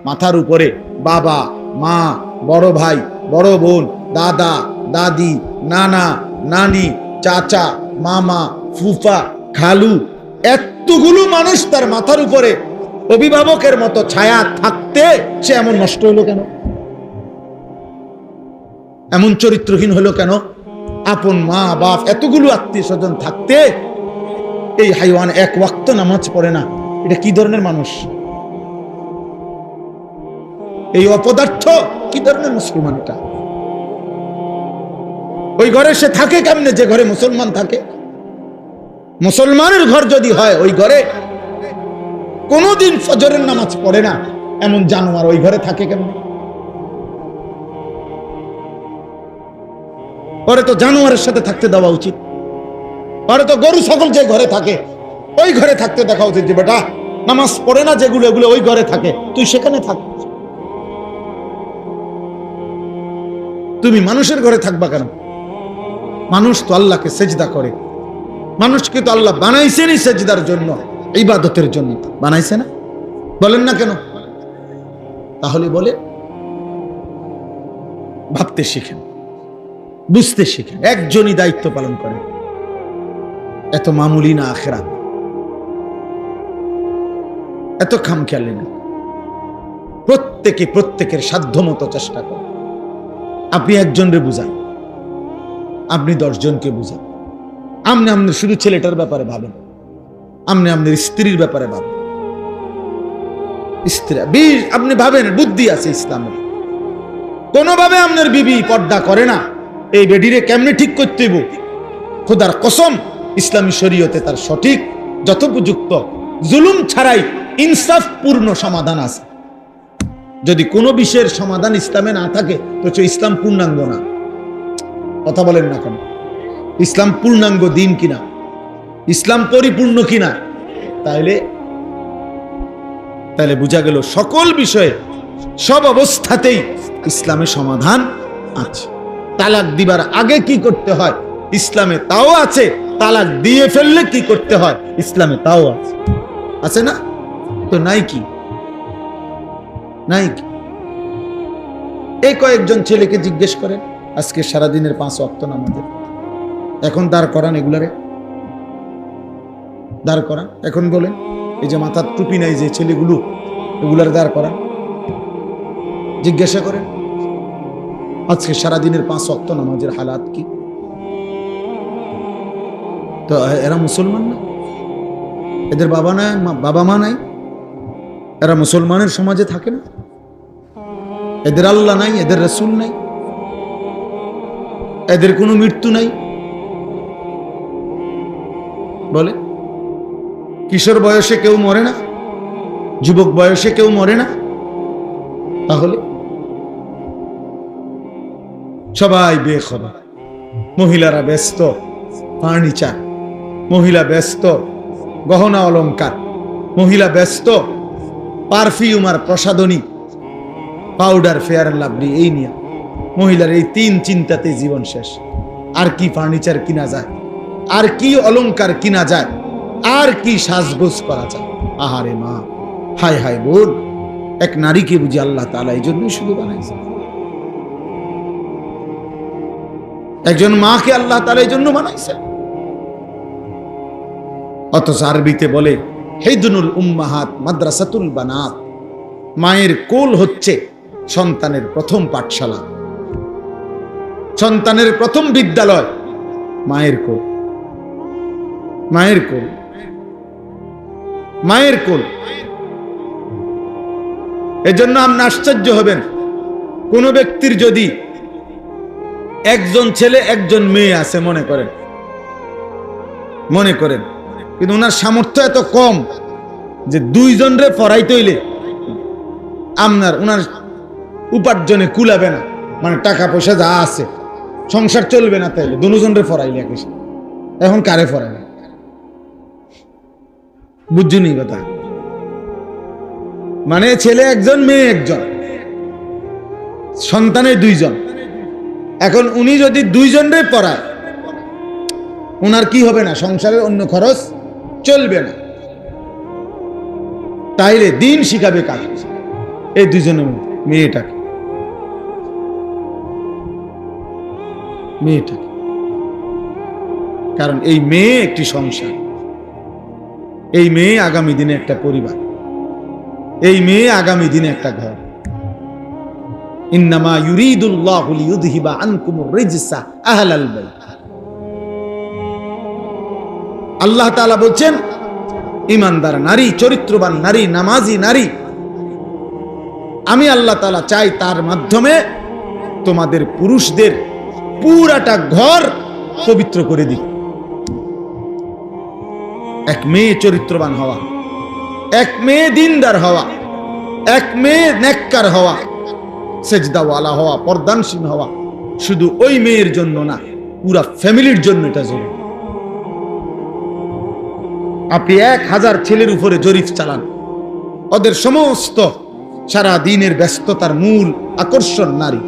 মাথার উপরে বাবা, মা, বড় ভাই, বড় বোন, দাদা, দাদি, নানা, নানি, চাচা, মামা, ফুফা, খালু, এতগুলো মানুষ তার মাথার উপরে অভিভাবকের মতো ছায়া থাকতে সে এমন নষ্ট হলো কেন? এমন চরিত্রহীন হলো কেন? আপন মা বাপ এতগুলো আত্মীয় স্বজন থাকতে এই হাইওয়ান এক ওয়াক্ত নামাজ পড়ে না। এটা কি ধরনের মানুষ? এই অপদার্থ কি ধরনের মুসলমান? এটা ওই ঘরে সে থাকে কেমনে যে ঘরে মুসলমান থাকে? মুসলমানের ঘর যদি হয়, ওই ঘরে কোনোদিন ফজরের নামাজ পড়ে না এমন জানোয়ার ওই ঘরে থাকে কেমনে? ওরে তো জানোয়ারের সাথে থাকতে দেওয়া উচিত। ওরে তো গরু ছাগল যে ঘরে থাকে ওই ঘরে থাকতে দেখা উচিত যে বেটা নামাজ পড়ে না যেগুলো, এগুলো ওই ঘরে থাকে, তুই সেখানে থাক। তুমি মানুষের ঘরে থাকবা কেন? মানুষ তো আল্লাহকে সেজদা করে। মানুষকে তো আল্লাহ বানাইছেনই সেজদার জন্য, ইবাদতের জন্য বানাইছে না? বলেন না কেন? তাহলে বলে ভাবতে শিখেন, বুঝতে শিখেন। একজনই দায়িত্ব পালন করেন। এত মামুলি না আখিরাত, এত খামখেয়ালি না। প্রত্যেকে প্রত্যেকের সাধ্যমতো চেষ্টা করেন। আপনি একজনরে বুঝান, আপনি 10 জনকে বুঝান। আপনি আপনার শুধু ছেলেটার ব্যাপারে ভাবেন, আপনি আপনার স্ত্রীর ব্যাপারে ভাবেন। স্ত্রী আপনি ভাবেন বুদ্ধি আছে ইসলামের, কোনোভাবে আপনার বিবি পর্দা করে না, এই বেডিরে কেমনে ঠিক করতে হইব? খোদার কসম ইসলামী শরীয়তে তার সঠিক যথোপযুক্ত জুলুম ছাড়াই ইনসাফ পূর্ণ সমাধান আছে। যদি কোনো বিষয়ের সমাধান ইসলামে না থাকে তো ইসলাম পূর্ণাঙ্গ না। কথা বলেন না কেন? ইসলাম পূর্ণাঙ্গ দিন কিনা, ইসলাম পরিপূর্ণ কিনা, তাইলে বোঝা গেল সকল বিষয়ে সব অবস্থাতেই ইসলামে সমাধান আছে। তালাক দিবার আগে কি করতে হয় ইসলামে তাও আছে, তালাক দিয়ে ফেললে কি করতে হয় ইসলামে তাও আছে। আছে না? তো নাই কি? নাই কি? এই কয়েকজন ছেলেকে জিজ্ঞেস করেন আজকে সারাদিনের 5 ওয়াক্ত নামাজের, এখন দাঁড় করান এগুলারে, দাঁড় করান। এখন বলেন এই যে মাথার টুপি নাই যে ছেলেগুলো, এগুলার দাঁড় করান, জিজ্ঞাসা করেন আজকে সারাদিনের 5 ওয়াক্ত নামাজের হালাত কি? তো এরা মুসলমান না? এদের বাবা নাই, বাবা মা নাই? এরা মুসলমানের সমাজে থাকে না? এদের আল্লাহ নাই, এদের রাসূল নাই, এদের কোনো মৃত্যু নাই? বলে কিশোর বয়সে কেউ মরে না, যুবক বয়সে কেউ মরে না? তাহলে সবাই বেখবর। মহিলারা ব্যস্ত ফার্নিচার, মহিলা ব্যস্ত গহনা অলংকার, মহিলা ব্যস্ত পারফিউম আর প্রসাধনী, পাউডার, ফেয়ার এন্ড লাভলি, এই নিয়ে মহিলার এই 3 চিন্তাতে জীবন শেষ। আর কি ফার্নিচার কিনা যায়, আর কি অলংকার কিনা যায়, আর কি সাজগোজ করা যায়? আহারে মা, হায় হায় বোন, এক নারীকে বুঝি আল্লাহ তাআলা এই জন্যই শুধু বানাইছে। একজন মাকে আল্লাহ তাআলা এই জন্য বানাইছে। অথচ আরবিতে বলে হেদুনুল উম্মাহাত মাদ্রাসাতুল বানাত, মায়ের কোল হচ্ছে সন্তানের প্রথম পাঠশালা, সন্তানের প্রথম বিদ্যালয় মায়ের কোল। মায়ের কোল, মায়ের কোল। এজন্য আপনি আশ্চর্য হবেন কোন ব্যক্তির যদি একজন ছেলে একজন মেয়ে আছে মনে করেন, কিন্তু ওনার সামর্থ্য এত কম যে 2 জনরে পড়াইতে হইলে ওনার উপার্জনে কুলাবে না, মানে টাকা পয়সা যা আছে সংসার চলবে না, তাইলে 2 জনরে পড়াইলে এখন কারে পড়াবে? বুঝছুনি কথা? মানে ছেলে একজন মেয়ে একজন, সন্তানের 2 জন। এখন উনি যদি 2 জনরে পড়ায় ওনার কি হবে না? সংসারের অন্য খরচ চলবে না। তাইলে দিন শিখাবে কাকে? এই দুজনের মধ্যে মেয়েটাকে কারণ এই মেয়ে একটি সংসার, এই মেয়ে আগামী দিনে একটা পরিবার, এই মেয়ে আগামী দিনে একটা ঘর। ইন্নামা ইউরিদুল্লাহু লিইউযহিবা আনকুমুর রিজসা আহলাল বাইত। আল্লাহ তাআলা বলছেন ঈমানদার নারী, চরিত্রবান নারী, নামাজি নারী, আমি আল্লাহ তাআলা চাই তার মাধ্যমে তোমাদের পুরুষদের পুরাটা ঘর পবিত্র করে দিই। এক মেয়ে চরিত্রবান হওয়া, এক মেয়ে দিনদার হওয়া, এক মেয়ে নেককার হওয়া, সেজদাওয়ালা হওয়া, পর্দানশীল হওয়া, শুধু ওই মেয়ের জন্য না, পুরা ফ্যামিলির জন্য এটা জরুরি। আপনি 1000 ছেলের উপরে জরিপ চালান, ওদের সমস্ত সারা দিনের ব্যস্ততার মূল আকর্ষণ নারী।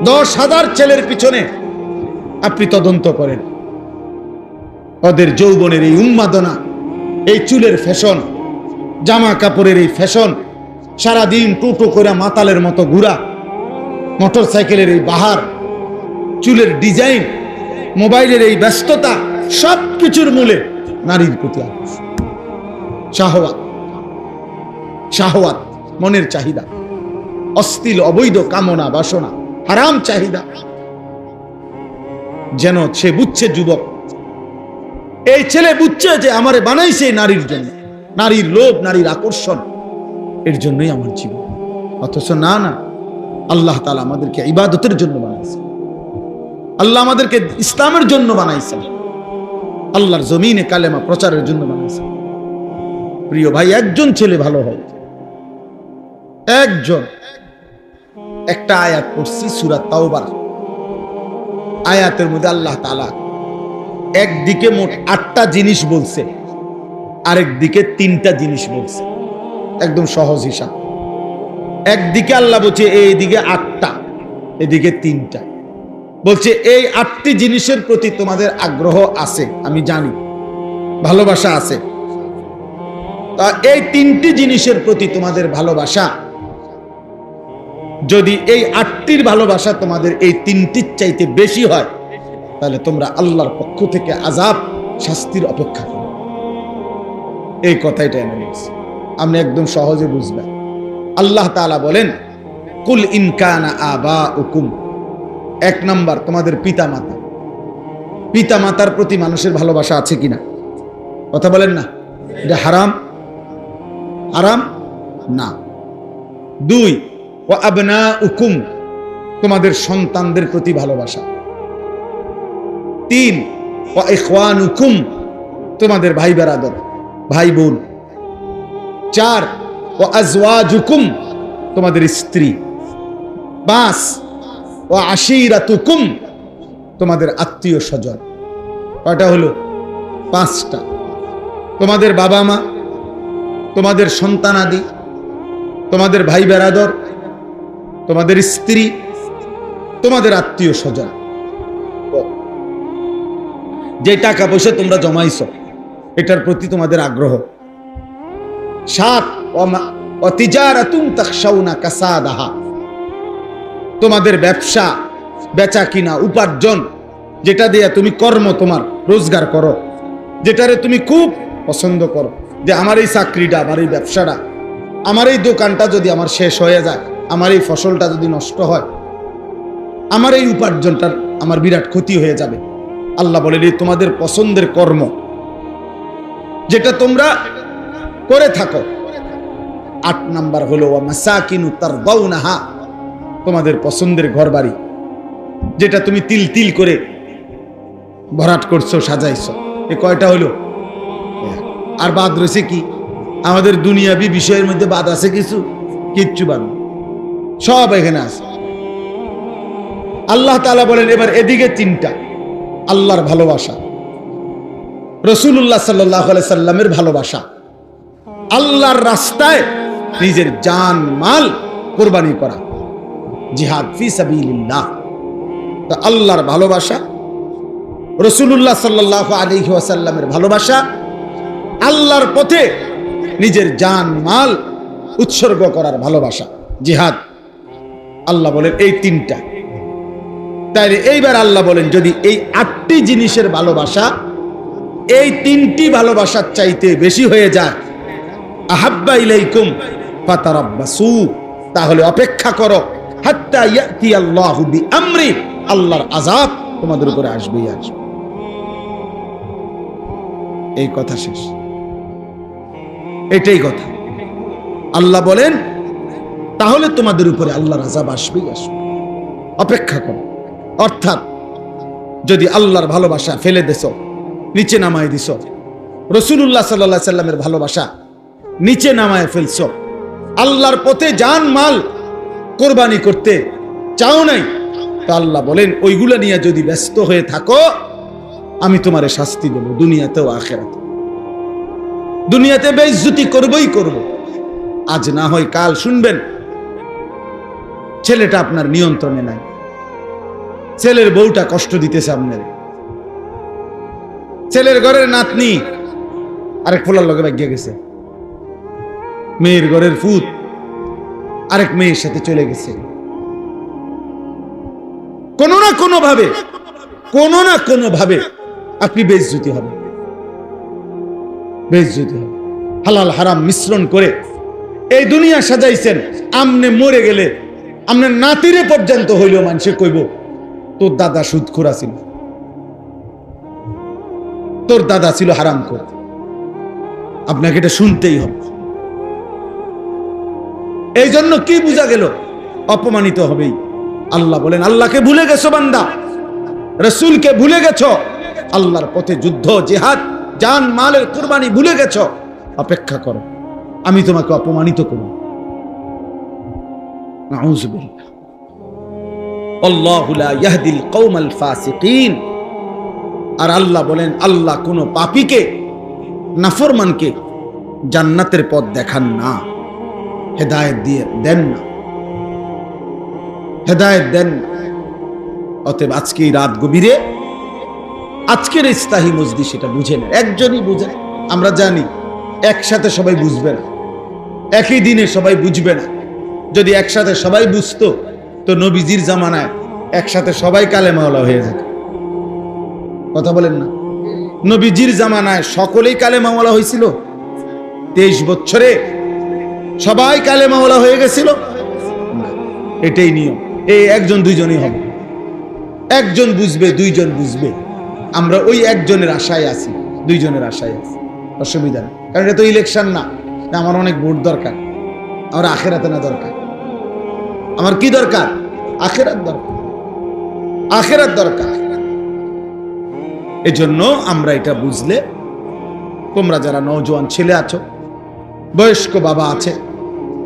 10,000 ছেলের পিছনে আপনি তদন্ত করেন, ওদের যৌবনের এই উন্মাদনা, এই চুলের ফ্যাশন, জামা কাপড়ের এই ফ্যাশন, সারাদিন টোটো করে মাতালের মতো ঘুরা, মোটর সাইকেলের এই বাহার, চুলের ডিজাইন, মোবাইলের এই ব্যস্ততা, সবকিছুর মূলে নারীর প্রতি আকর্ষণ, শাহওয়াত, শাহওয়াত মনের চাহিদা, অশ্লীল অবৈধ কামনা বাসনা, হারাম চাহিদা। যেন সে বুঝছে, যুবক এই ছেলে বুঝছে যে আমারে বানাইছে নারীর জন্য, নারীর লোভ, নারীর আকর্ষণ, এর জন্যই আমার জীবন। অথচ না, আল্লাহ তাআলা আমাদেরকে ইবাদতের জন্য বানাইছে, আল্লাহ আমাদেরকে ইসলামের জন্য বানাইছে, আল্লাহর জমিনে কালেমা প্রচারের জন্য বানাইছে। প্রিয় ভাই, একজন ছেলে ভালো হয়, একজন। একটা আয়াত পড়ছি সূরা তাওবার, আয়াতের মধ্যে আল্লাহ তাআলা একদিকে মোট 8টা জিনিস বলছে, আরেক দিকে 3টা জিনিস বলছে। একদম সহজ হিসাব। একদিকে আল্লাহ বলছে এইদিকে 8টা, এদিকে 3টা। বলছে এই 8টি জিনিসের প্রতি তোমাদের আগ্রহ আছে, আমি জানি, ভালোবাসা আছে। তা এই 3টি জিনিসের প্রতি তোমাদের ভালোবাসা, যদি এই 8টির ভালোবাসা তোমাদের এই 3টির চাইতে বেশি হয়, তাহলে তোমরা আল্লাহর পক্ষ থেকে আযাব, শাস্তির অপেক্ষা করো। এই কথাইটা এনে নিয়েছি, আপনি একদম সহজে বুঝবেন। আল্লাহ তাআলা বলেন, কুল ইন কানা আবাউকুম, 1 নাম্বার তোমাদের পিতা মাতা। পিতা মাতার প্রতি মানুষের ভালোবাসা আছে কিনা? কথা বলেন না, এটা হারাম? হারাম না। 2, ওয়া আবনাউকুম, তোমাদের সন্তানদের প্রতি ভালোবাসা। 3, ওয়া ইখওয়ানুকুম, তোমাদের ভাই বেরাদর, ভাই বোন। 4, ওয়া আজওয়াজুকুম, তোমাদের স্ত্রী। 5, ওয়া আশীরাতুকুম, তোমাদের আত্মীয় স্বজন। কয়টা হলো? 5টা। তোমাদের বাবা মা, তোমাদের সন্তানাদি, তোমাদের ভাই বেরাদর, তোমাদের স্ত্রী, তোমাদের আত্মীয় স্বজন। যে টাকা পয়সা তোমরা জমাইছো, এটার প্রতি তোমাদের আগ্রহ। 7, ওয়া তিজারাতুন তাখশাউনা কাসাদাহা, তোমাদের ব্যবসা, বেচা কিনা, উপার্জন, যেটা দিয়ে তুমি কর্ম, তোমার রোজগার করো, যেটারে তুমি খুব পছন্দ করো, যে আমার এই চাকরিটা, আমার এই ব্যবসাটা, আমার এই দোকানটা যদি আমার শেষ হয়ে যায়, আমার এই ফসলটা যদি নষ্ট হয়, আমার এই উপার্জনটার আমার বিরাট ক্ষতি হয়ে যাবে। আল্লাহ বলেন, এই তোমাদের পছন্দের কর্ম, যেটা তোমরা করে থাকো। 8 নাম্বার হলো ওয়া মাসাকিনু তারদাউনাহা, তোমাদের পছন্দের ঘরবাড়ি, যেটা তুমি তিল তিল করে ভরাট করছো, সাজাইছো। এ কয়টা হলো? আর বাদ রয়েছে কি? আমাদের দুনিয়াবি বিষয়ের মধ্যে বাদ আছে কিছু? কিচ্ছু বাদ, সব এখানে আছে। আল্লাহ তাআলা বলেন, এবার এদিকে 3টা, আল্লাহর ভালোবাসা, রাসূলুল্লাহ সাল্লাল্লাহু আলাইহি সাল্লামের ভালোবাসা, আল্লাহর রাস্তায় নিজের জান মাল কুরবানি করা, জিহাদ ফি সাবিলিল্লাহ। তো আল্লাহর ভালোবাসা, রাসূলুল্লাহ সাল্লাল্লাহু আলাইহি ওয়াসাল্লামের ভালোবাসা, আল্লাহর পথে নিজের জান মাল উৎসর্গ করার ভালোবাসা, জিহাদ। আল্লাহ বলেন এই তিনটা। তাইলে এইবার আল্লাহ বলেন যদি এই 8টি জিনিসের ভালোবাসা এই 3টি ভালোবাসার চাইতে বেশি হয়ে যায়, আহাব্বা ইলাইকুম ফাতারাব্বাসু, তাহলে অপেক্ষা করো, হাত্তা ইয়াতি আল্লাহু বিআমরি, আল্লাহর আযাব তোমাদের উপরে আসবেই আসবে। এই কথা শেষ, এটাই কথা। আল্লাহ বলেন তাহলে তোমাদের উপরে আল্লাহর আযাব আসবেই আসবে, অপেক্ষা করো। অর্থাৎ যদি আল্লাহর ভালোবাসা ফেলে দেছ, নিচে নামায় দিছ, রাসূলুল্লাহ সাল্লাল্লাহু আলাইহি সাল্লামের ভালোবাসা নিচে নামায় ফেলছ, আল্লাহর পথে জান মাল কোরবানি করতে চাও নাই, তা আল্লাহ বলেন ওইগুলা নিয়ে যদি ব্যস্ত হয়ে থাকো, আমি তোমারে শাস্তি দেব দুনিয়াতেও আখিরাতে। দুনিয়াতে বেইজ্জতি করবই করব, আজ না হয় কাল শুনবেন ছেলেটা আপনার নিয়ন্ত্রণে নাই, ছেলের বউটা কষ্ট দিতেছে আপনার, ছেলের ঘরের নাতনি আরেক ফোলার লগে ভাগিয়ে গেছে, মেয়ের ঘরের ফুত আরেক মেয়ের সাথে চলে গেছে। কোনো না কোনো ভাবে আপনি বেইজ্জতি হবে, বেইজ্জতি হবে। হালাল হারাম মিশ্রণ করে এই দুনিয়া সাজাইছেন, আমনে মরে গেলে আপনার নাতিরে পর্যন্ত হইল মানুষে কইব তোর দাদা সুদখোর ছিল, তোর দাদা ছিল হারামখোর। আপনাকে এটা শুনতেই হবে। এই জন্য কি বোঝা গেল? অপমানিত হবেই। আল্লাহ বলেন আল্লাহকে ভুলে গেছো বান্দা, রাসূলকে ভুলে গেছো, আল্লাহর পথে যুদ্ধ জিহাদ জান মালের কুরবানি ভুলে গেছো, অপেক্ষা করো, আমি তোমাকে অপমানিত করব। নাউযুবিল্লাহ। আল্লাহু লা ইয়াহদিল কওমাল ফাসিকিন। আর আল্লাহ বলেন আল্লাহ কোন পাপীকে, নাফরমানকে জান্নাতের পথ দেখান না, হেদায়েত দিয়ে দেন না, হেদায়েত দেন না। অতএব আজকে রাত গভীরে আজকের ইস্তাহি মজলিস সেটা বুঝে না, একজনই বুঝে। আমরা জানি একসাথে সবাই বুঝবে না, একই দিনে সবাই বুঝবে না। যদি একসাথে সবাই বুঝতো তো নবীজির জামানায় একসাথে সবাই কালেমাওয়ালা হয়ে যেত। কথা বলেন না? নবীজির জামানায় সকলেই কালেমাওয়ালা হয়েছিল, 23 বছরে সবাই কালেমাওয়ালা হয়ে গেছিল? এটাই নিয়ম। এই একজন দুইজনই হবে, একজন বুঝবে দুইজন বুঝবে। আমরা ওই একজনের আশায় আছি, দুইজনের আশায় আছি, অসুবিধা নেই। কারণ এটা তো ইলেকশন না, আমার অনেক ভোট দরকার, আমার আখেরাতে না দরকার। আমার কি দরকার? আখেরাত দরকার, আখেরাত দরকার। এজন্য আমরা এটা বুঝলে, তোমরা যারা নওজোয়ান ছেলে আছো, বয়স্ক বাবা আছে,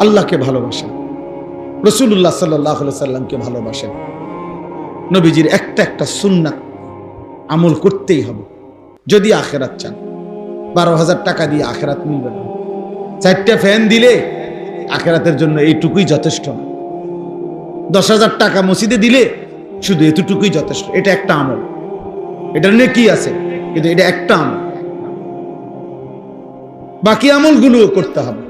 আল্লাহকে ভালোবাসেন, রাসূলুল্লাহ সাল্লাল্লাহু আলাইহি সাল্লামকে ভালোবাসেন, নবীজির একটা সুন্নাত আমল করতেই হবে যদি আখেরাত চান। 12,000 টাকা দিয়ে আখেরাত মিলবে না, 4টা ফ্যান দিলে আখেরাতের জন্য এইটুকুই যথেষ্ট না, 10,000 টাকা মসজিদে দিলে শুধু এতটুকুই যথেষ্ট। এটা একটা আমল, এটা নিয়ে কি আছে, কিন্তু এটা একটা আমল, বাকি আমলগুলোও করতে হবে,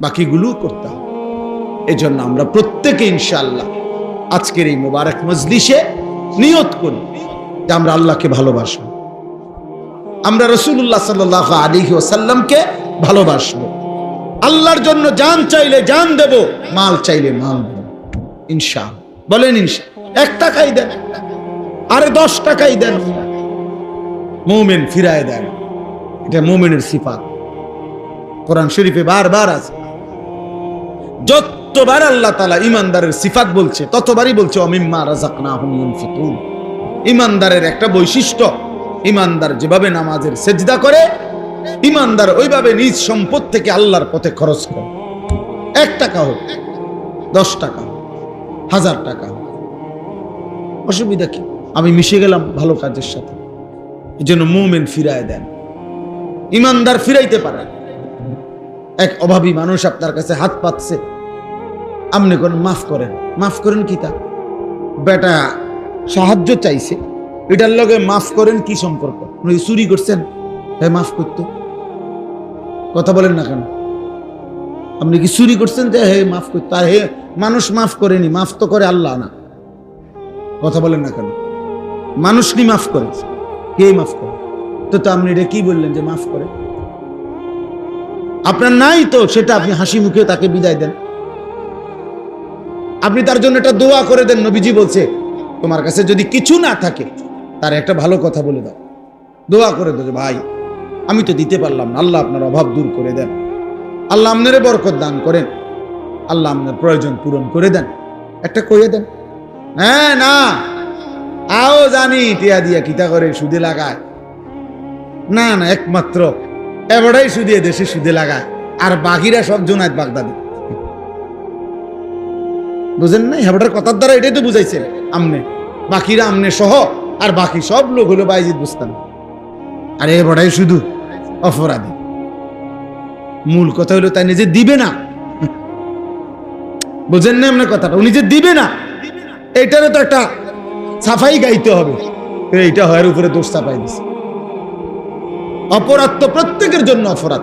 বাকিগুলোও করতে হবে। এই জন্য আমরা প্রত্যেকে ইনশাআল্লাহ আজকের এই মোবারক মজলিসে নিয়ত করি যে আমরা আল্লাহকে ভালোবাসবো, আমরা রাসূলুল্লাহ সাল্লাল্লাহু আলাইহি ওয়াসাল্লামকে ভালোবাসবো, আল্লাহর জন্য জান চাইলে জান দেব, মাল চাইলে মাল দেব ইনশাআল্লাহ। বলেন ইনশাআল্লাহ। 1 টাকাই দেন, আরে 10 টাকাই দেন, মুমিন ফিরায় দেন। এটা মুমিনের সিফাত, কোরআন শরীফে বারবার আছে। যতবার আল্লাহ তাআলা ঈমানদারের সিফাত বলছে ততবারই বলছে ওমিম্মা রাযাকনাহুম ইউনফিকুন। ঈমানদারের একটা বৈশিষ্ট্য, ঈমানদার যেভাবে নামাজের সেজদা করে, ঈমানদার ওইভাবে নিজ সম্পদ থেকে আল্লাহর পথে খরচ করে। 1 টাকা হোক, 10 টাকা হোক, 1000 টাকা হোক, অসুবিধা কি? আমি মিশে গেলাম ভালো কাজের সাথে। এই জন্য মুমিন ফিরায় দেন, ঈমানদার ফিরাইতে পারে। এক অভাবী মানুষ আপনার কাছে হাত পাতছে, আপনি কোন মাফ করেন, মাফ করেন কি? তা বেটা সাহায্য চাইছে, এটার লগে মাফ করেন কি সম্পর্ক? চুরি করছেন, হ্যাঁ মাফ করতো। কথা বলেন না কেন? আপনি কি চুরি করছেন যে হে মাফ করতে? আর হে মানুষ মাফ করেনি, মাফ তো করে আল্লাহ না। কথা বলেন না কেন? মানুষ নি মাফ করে, কে মাফ করে? তো আপনি এটা কি বললেন যে মাফ করে? আপনার নাই তো সেটা আপনি হাসি মুখে তাকে বিদায় দেন। আপনি তার জন্য একটা দোয়া করে দেন। নবীজি বলছে তোমার কাছে যদি কিছু না থাকে তার একটা ভালো কথা বলে দাও, দোয়া করে দেবে, ভাই আমি তো দিতে পারলাম না, আল্লাহ আপনার অভাব দূর করে দেন, আল্লাহ আপনারে বরকত দান করেন, আল্লাহ আপনার প্রয়োজন পূরণ করে দেন, একটা কইয়ে দেন। হ্যাঁ না আও জানি টিয়া দিয়া কিতা করে সুদে লাগায়, না না একমাত্র এবারই সুদিয়ে দেশে সুদে লাগায়, আর বাকিরা সব জোনায়েত বাগদাদি। বুঝেন নাই? হেবাটার কথার দ্বারা এটাই তো বুঝাইছেন আমনে, বাকিরা আমনে সহ আর বাকি সব লোক হলো বাইজিদ বুঝতাম। আর এবারই শুধু অপরাধী। মূল কথা হলো তাই নিজে দিবে না। বুঝেন না আপনার কথাটা? উনি যে দিবে না এটারও তো একটা সাফাই গাইতে হবে। এইটা হয়ের উপরে দোষ চাপাই দিছে। অপরাধ তো প্রত্যেকের জন্য অপরাধ,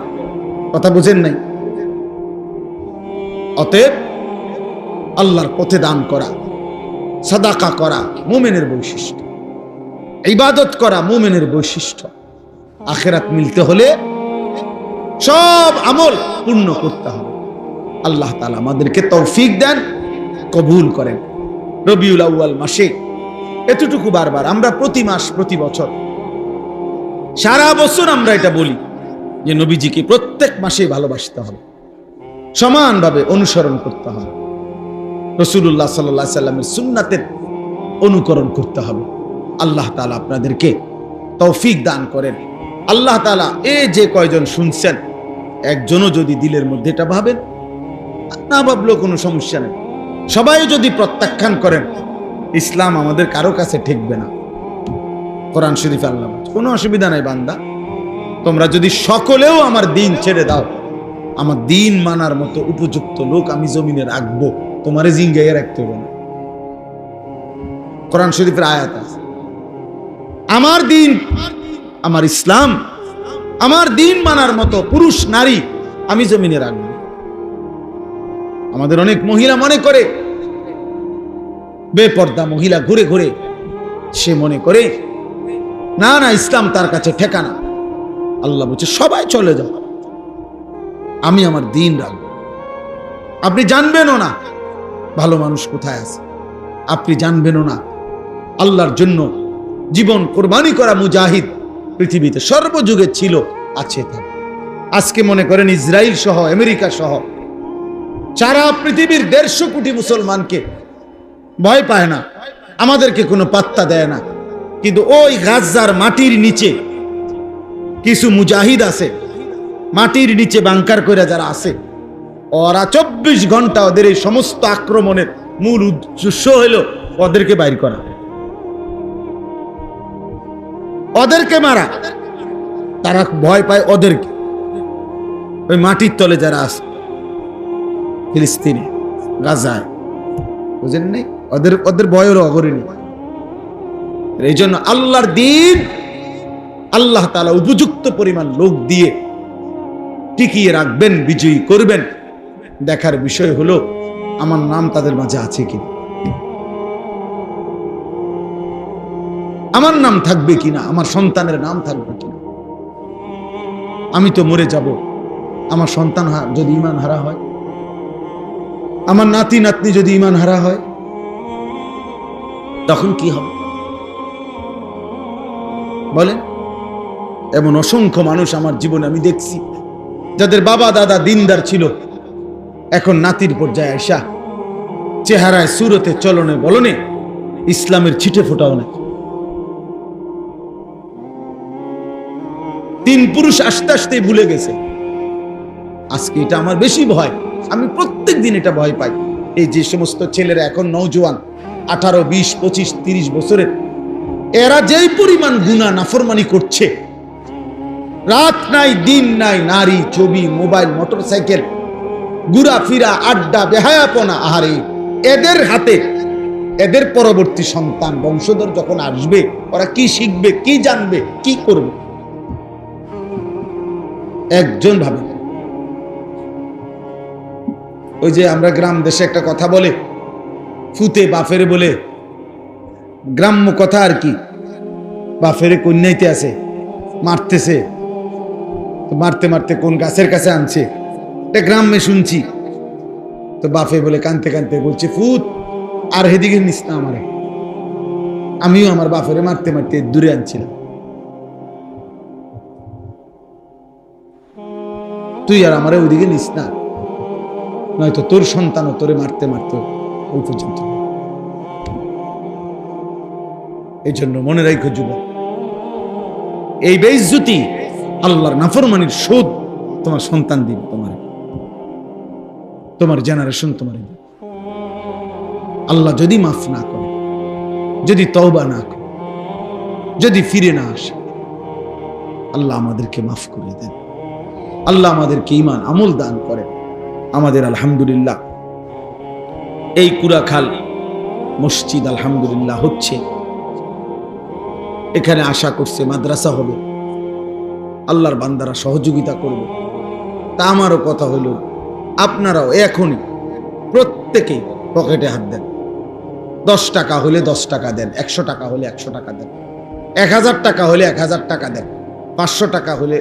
কথা বুঝেন নাই? অতএব আল্লাহর পথে দান করা, সাদাকা করা মুমিনের বৈশিষ্ট্য, ইবাদত করা মুমিনের বৈশিষ্ট্য। আখিরাত মিলতে হলে সব আমল পূর্ণ করতে হবে। আল্লাহ তাআলা আমাদেরকে তৌফিক দেন, কবুল করেন। রবিউল আউয়াল মাসে এতটুকু বারবার আমরা প্রতি মাস প্রতি বছর সারা বছর আমরা এটা বলি যে নবীজিকে প্রত্যেক মাসে ভালোবাসতে হবে, সমানভাবে অনুসরণ করতে হবে, রাসূলুল্লাহ সাল্লাল্লাহু আলাইহি সাল্লামের সুন্নাতের অনুকরণ করতে হবে। আল্লাহ তাআলা আপনাদেরকে তৌফিক দান করেন। আল্লাহ তাআলা এই যে কয়জন শুনছেন একজনও যদি দিলের মধ্যে এটা ভাবেন, না ভাবলেও কোনো সমস্যা নেই, সবাই যদি প্রত্যাখ্যান করেন ইসলাম আমাদের কারো কাছে ঠেকবে না। কোরআন শরীফ আল্লাহ কোনো অসুবিধা নাই বান্দা, তোমরা যদি সকলেও আমার দিন ছেড়ে দাও, আমার দিন মানার মতো উপযুক্ত লোক আমি জমিনে রাখবো, তোমারে জিঙ্গাইয়া রাখতে হবে না। কোরআন শরীফের আয়াত আছে, আমার দিন, আমার ইসলাম, আমার দিন মানার মতো পুরুষ নারী আমি জমিনে রাখবো। আমাদের অনেক মহিলা মনে করে, বেপর্দা মহিলা ঘুরে ঘুরে সে মনে করে না না ইসলাম তার কাছে ঠেকানা। আল্লাহ বলছে সবাই চলে যাও, আমি আমার দিন রাখবো। আপনি জানবেনও না ভালো মানুষ কোথায় আছে, আপনি জানবেনও না আল্লাহর জন্য জীবন কোরবানি করা মুজাহিদ পৃথিবীতে সর্বযুগে ছিল, আছে। আজকে মনে করেন ইসরায়েল সহ আমেরিকা সহ সারা পৃথিবীর 150 কোটি মুসলমানকে ভয় পায় না, আমাদেরকে কোনো পাত্তা দেয় না। কিন্তু ওই গাজার মাটির নিচে কিছু মুজাহিদ আছে, মাটির নিচে বাংকার করে যারা আছে, ওরা 24 ঘন্টা ওদের এই সমস্ত আক্রমণের মূল উদ্দেশ্য হলো ওদেরকে বাইর করা, ওদেরকে মারা। তারা ভয় পায় ওদেরকে, ওই মাটির তলে যারা আছে ফিলিস্তিনে, গাজায়, বুঝেন নাই? ওদের ভয়েরও অগরিনী। এই জন্য আল্লাহর দিন আল্লাহ তাআলা উপযুক্ত পরিমাণ লোক দিয়ে টিকিয়ে রাখবেন, বিজয়ী করবেন। দেখার বিষয় হলো আমার নাম তাদের মাঝে আছে কি, আমার নাম থাকবে কিনা, আমার সন্তানের নাম থাকবে কিনা। আমি তো মরে যাব, আমার সন্তান যদি ঈমান হারা হয়, আমার নাতি নাতনি যদি ঈমান হারা হয়, তখন কি হবে বলেন? এমন অসংখ্য মানুষ আমার জীবনে আমি দেখছি যাদের বাবা দাদা দিনদার ছিল, এখন নাতির পর্যায়ে আইসা চেহারায় সুরতে চলনে বলনে ইসলামের ছিটে ফোটাও না। 3 পুরুষ আস্তে আস্তে ভুলে গেছে। আজকে এটা আমার বেশি ভয়, আমি প্রত্যেক দিন এটা ভয় পাই। এই যে সমস্ত ছেলেরা এখন নওজোয়ান 18, 20, 25, 30 বছরের, এরা যেই পরিমাণ গুনাহ নাফরমানি করছে, রাত নাই দিন নাই, নারী, ছবি, মোবাইল, মোটরসাইকেল, ঘুরাফিরা, আড্ডা, বেহায়াপনা। আহারে এদের হাতে এদের পরবর্তী সন্তান বংশধর যখন আসবে, ওরা কি শিখবে, কি জানবে, কি করবে? একজন ভাবে ওই যে আমরা গ্রাম দেশে একটা কথা বলে, ফুতে বাফেরে বলে, গ্রাম্য কথা আর কি, বাফেরে কন্যাইতে আছে, মারতেছে, তো মারতে মারতে কোন গাছের কাছে আনছে, এটা গ্রামে শুনছি। তো বাফে বলে কানতে কানতে বলছে, ফুত আর হেদিকে নিস না আমারে, আমিও আমার বাফেরে মারতে মারতে দূরে আনছিলাম, তুই আর আমারে ওইদিকে নিস না, নয়তো তোর সন্তানও তোরে মারতে মারতে ওই পর্যন্ত। এই জন্য মনে রাখো যুবক, এই বেইজ্জতি আল্লাহর নাফরমানির শোধ তোমার সন্তান দিবে, তোমার জেনারেশন তোমার। আল্লাহ যদি মাফ না করে, যদি তওবা না করে, যদি ফিরে না আসে, আল্লাহ আমাদেরকে মাফ করে দেন, আল্লাহ আমাদেরকে ঈমান আমল দান করে। আমাদের আলহামদুলিল্লাহ এই কুড়াখাল মসজিদ আলহামদুলিল্লাহ হচ্ছে, এখানে আশা করছে মাদ্রাসা হবে, আল্লাহর বান্দারা সহযোগিতা করবে। তা আমারও কথা হলো, আপনারাও এখনই প্রত্যেকেই পকেটে হাত দেন। 10 টাকা হলে 10 টাকা দেন, 100 টাকা হলে 100 টাকা দেন, 1000 টাকা হলে 1000 টাকা দেন, 500 টাকা হলে